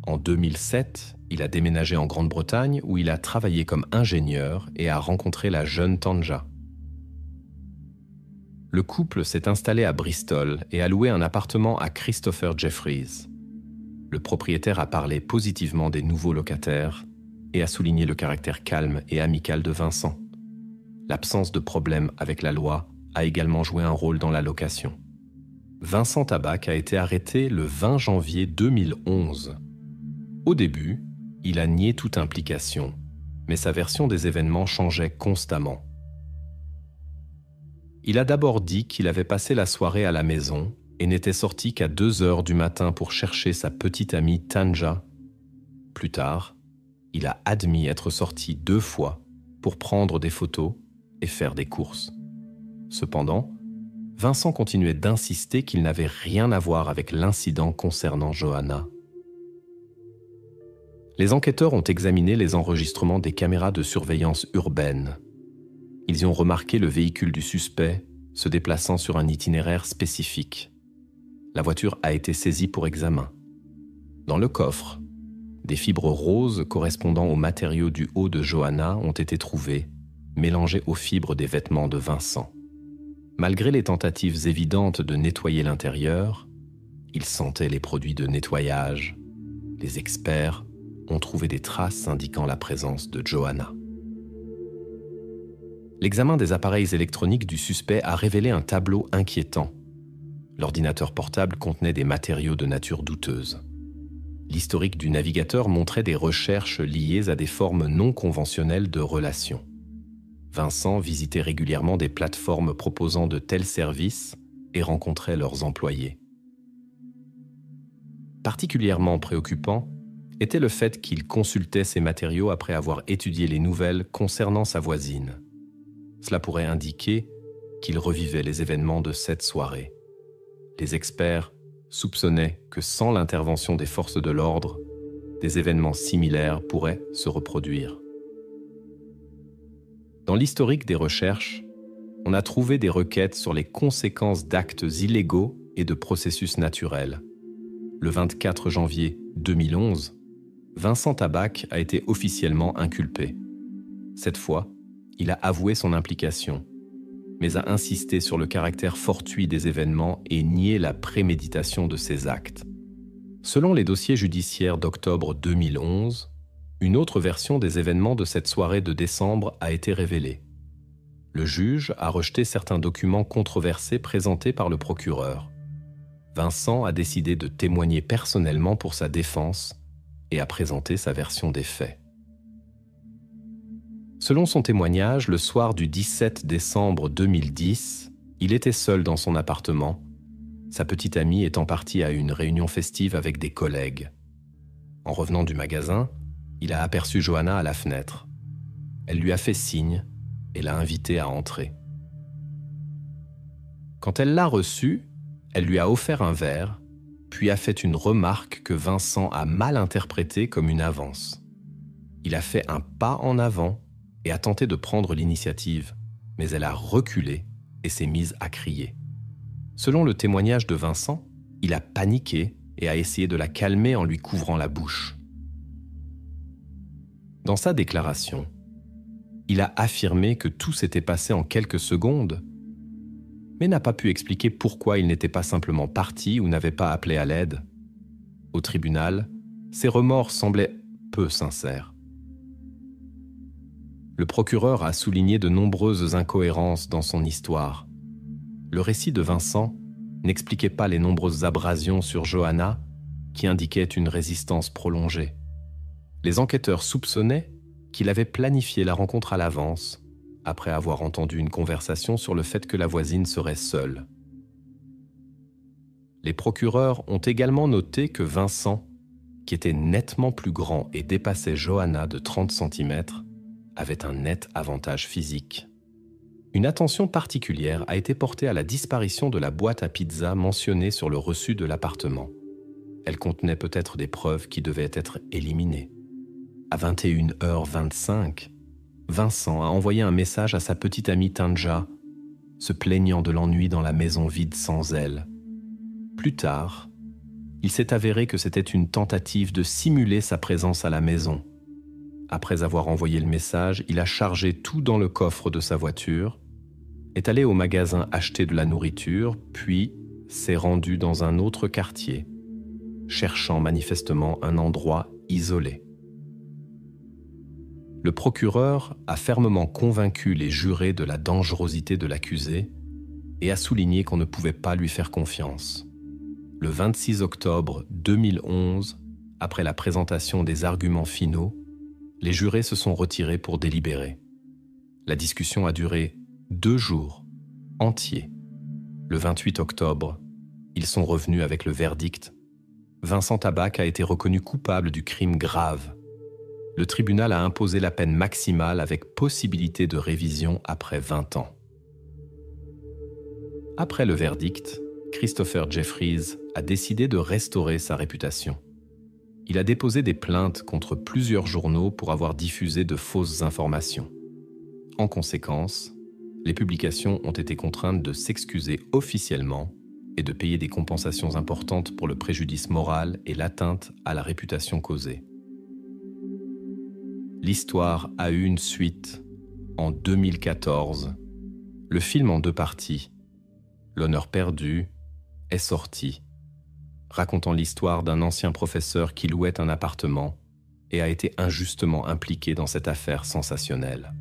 En 2007, il a déménagé en Grande-Bretagne où il a travaillé comme ingénieur et a rencontré la jeune Tanja. Le couple s'est installé à Bristol et a loué un appartement à Christopher Jeffries. Le propriétaire a parlé positivement des nouveaux locataires et a souligné le caractère calme et amical de Vincent. L'absence de problème avec la loi a également joué un rôle dans la location. Vincent Tabak a été arrêté le 20 janvier 2011. Au début, il a nié toute implication, mais sa version des événements changeait constamment. Il a d'abord dit qu'il avait passé la soirée à la maison et n'était sorti qu'à 2h du matin pour chercher sa petite amie Tanja. Plus tard, il a admis être sorti 2 fois pour prendre des photos et faire des courses. Cependant, Vincent continuait d'insister qu'il n'avait rien à voir avec l'incident concernant Johanna. Les enquêteurs ont examiné les enregistrements des caméras de surveillance urbaine. Ils y ont remarqué le véhicule du suspect se déplaçant sur un itinéraire spécifique. La voiture a été saisie pour examen. Dans le coffre, des fibres roses correspondant aux matériaux du haut de Johanna ont été trouvées, mélangées aux fibres des vêtements de Vincent. Malgré les tentatives évidentes de nettoyer l'intérieur, il sentait les produits de nettoyage. Les experts ont trouvé des traces indiquant la présence de Johanna. L'examen des appareils électroniques du suspect a révélé un tableau inquiétant. L'ordinateur portable contenait des matériaux de nature douteuse. L'historique du navigateur montrait des recherches liées à des formes non conventionnelles de relations. Vincent visitait régulièrement des plateformes proposant de tels services et rencontrait leurs employés. Particulièrement préoccupant était le fait qu'il consultait ces matériaux après avoir étudié les nouvelles concernant sa voisine. Cela pourrait indiquer qu'il revivait les événements de cette soirée. Les experts soupçonnaient que sans l'intervention des forces de l'ordre, des événements similaires pourraient se reproduire. Dans l'historique des recherches, on a trouvé des requêtes sur les conséquences d'actes illégaux et de processus naturels. Le 24 janvier 2011, Vincent Tabak a été officiellement inculpé. Cette fois, il a avoué son implication, mais a insisté sur le caractère fortuit des événements et nié la préméditation de ses actes. Selon les dossiers judiciaires d'octobre 2011, une autre version des événements de cette soirée de décembre a été révélée. Le juge a rejeté certains documents controversés présentés par le procureur. Vincent a décidé de témoigner personnellement pour sa défense et a présenté sa version des faits. Selon son témoignage, le soir du 17 décembre 2010, il était seul dans son appartement, sa petite amie étant partie à une réunion festive avec des collègues. En revenant du magasin, il a aperçu Johanna à la fenêtre. Elle lui a fait signe et l'a invité à entrer. Quand elle l'a reçu, elle lui a offert un verre, puis a fait une remarque que Vincent a mal interprétée comme une avance. Il a fait un pas en avant et a tenté de prendre l'initiative, mais elle a reculé et s'est mise à crier. Selon le témoignage de Vincent, il a paniqué et a essayé de la calmer en lui couvrant la bouche. Dans sa déclaration, il a affirmé que tout s'était passé en quelques secondes, mais n'a pas pu expliquer pourquoi il n'était pas simplement parti ou n'avait pas appelé à l'aide. Au tribunal, ses remords semblaient peu sincères. Le procureur a souligné de nombreuses incohérences dans son histoire. Le récit de Vincent n'expliquait pas les nombreuses abrasions sur Johanna qui indiquaient une résistance prolongée. Les enquêteurs soupçonnaient qu'il avait planifié la rencontre à l'avance, après avoir entendu une conversation sur le fait que la voisine serait seule. Les procureurs ont également noté que Vincent, qui était nettement plus grand et dépassait Johanna de 30 cm, avait un net avantage physique. Une attention particulière a été portée à la disparition de la boîte à pizza mentionnée sur le reçu de l'appartement. Elle contenait peut-être des preuves qui devaient être éliminées. À 21h25, Vincent a envoyé un message à sa petite amie Tanja, se plaignant de l'ennui dans la maison vide sans elle. Plus tard, il s'est avéré que c'était une tentative de simuler sa présence à la maison. Après avoir envoyé le message, il a chargé tout dans le coffre de sa voiture, est allé au magasin acheter de la nourriture, puis s'est rendu dans un autre quartier, cherchant manifestement un endroit isolé. Le procureur a fermement convaincu les jurés de la dangerosité de l'accusé et a souligné qu'on ne pouvait pas lui faire confiance. Le 26 octobre 2011, après la présentation des arguments finaux, les jurés se sont retirés pour délibérer. La discussion a duré 2 jours entiers. Le 28 octobre, ils sont revenus avec le verdict. Vincent Tabak a été reconnu coupable du crime grave. Le tribunal a imposé la peine maximale avec possibilité de révision après 20 ans. Après le verdict, Christopher Jeffries a décidé de restaurer sa réputation. Il a déposé des plaintes contre plusieurs journaux pour avoir diffusé de fausses informations. En conséquence, les publications ont été contraintes de s'excuser officiellement et de payer des compensations importantes pour le préjudice moral et l'atteinte à la réputation causée. L'histoire a eu une suite en 2014. Le film en 2 parties, L'honneur perdu, est sorti, racontant l'histoire d'un ancien professeur qui louait un appartement et a été injustement impliqué dans cette affaire sensationnelle.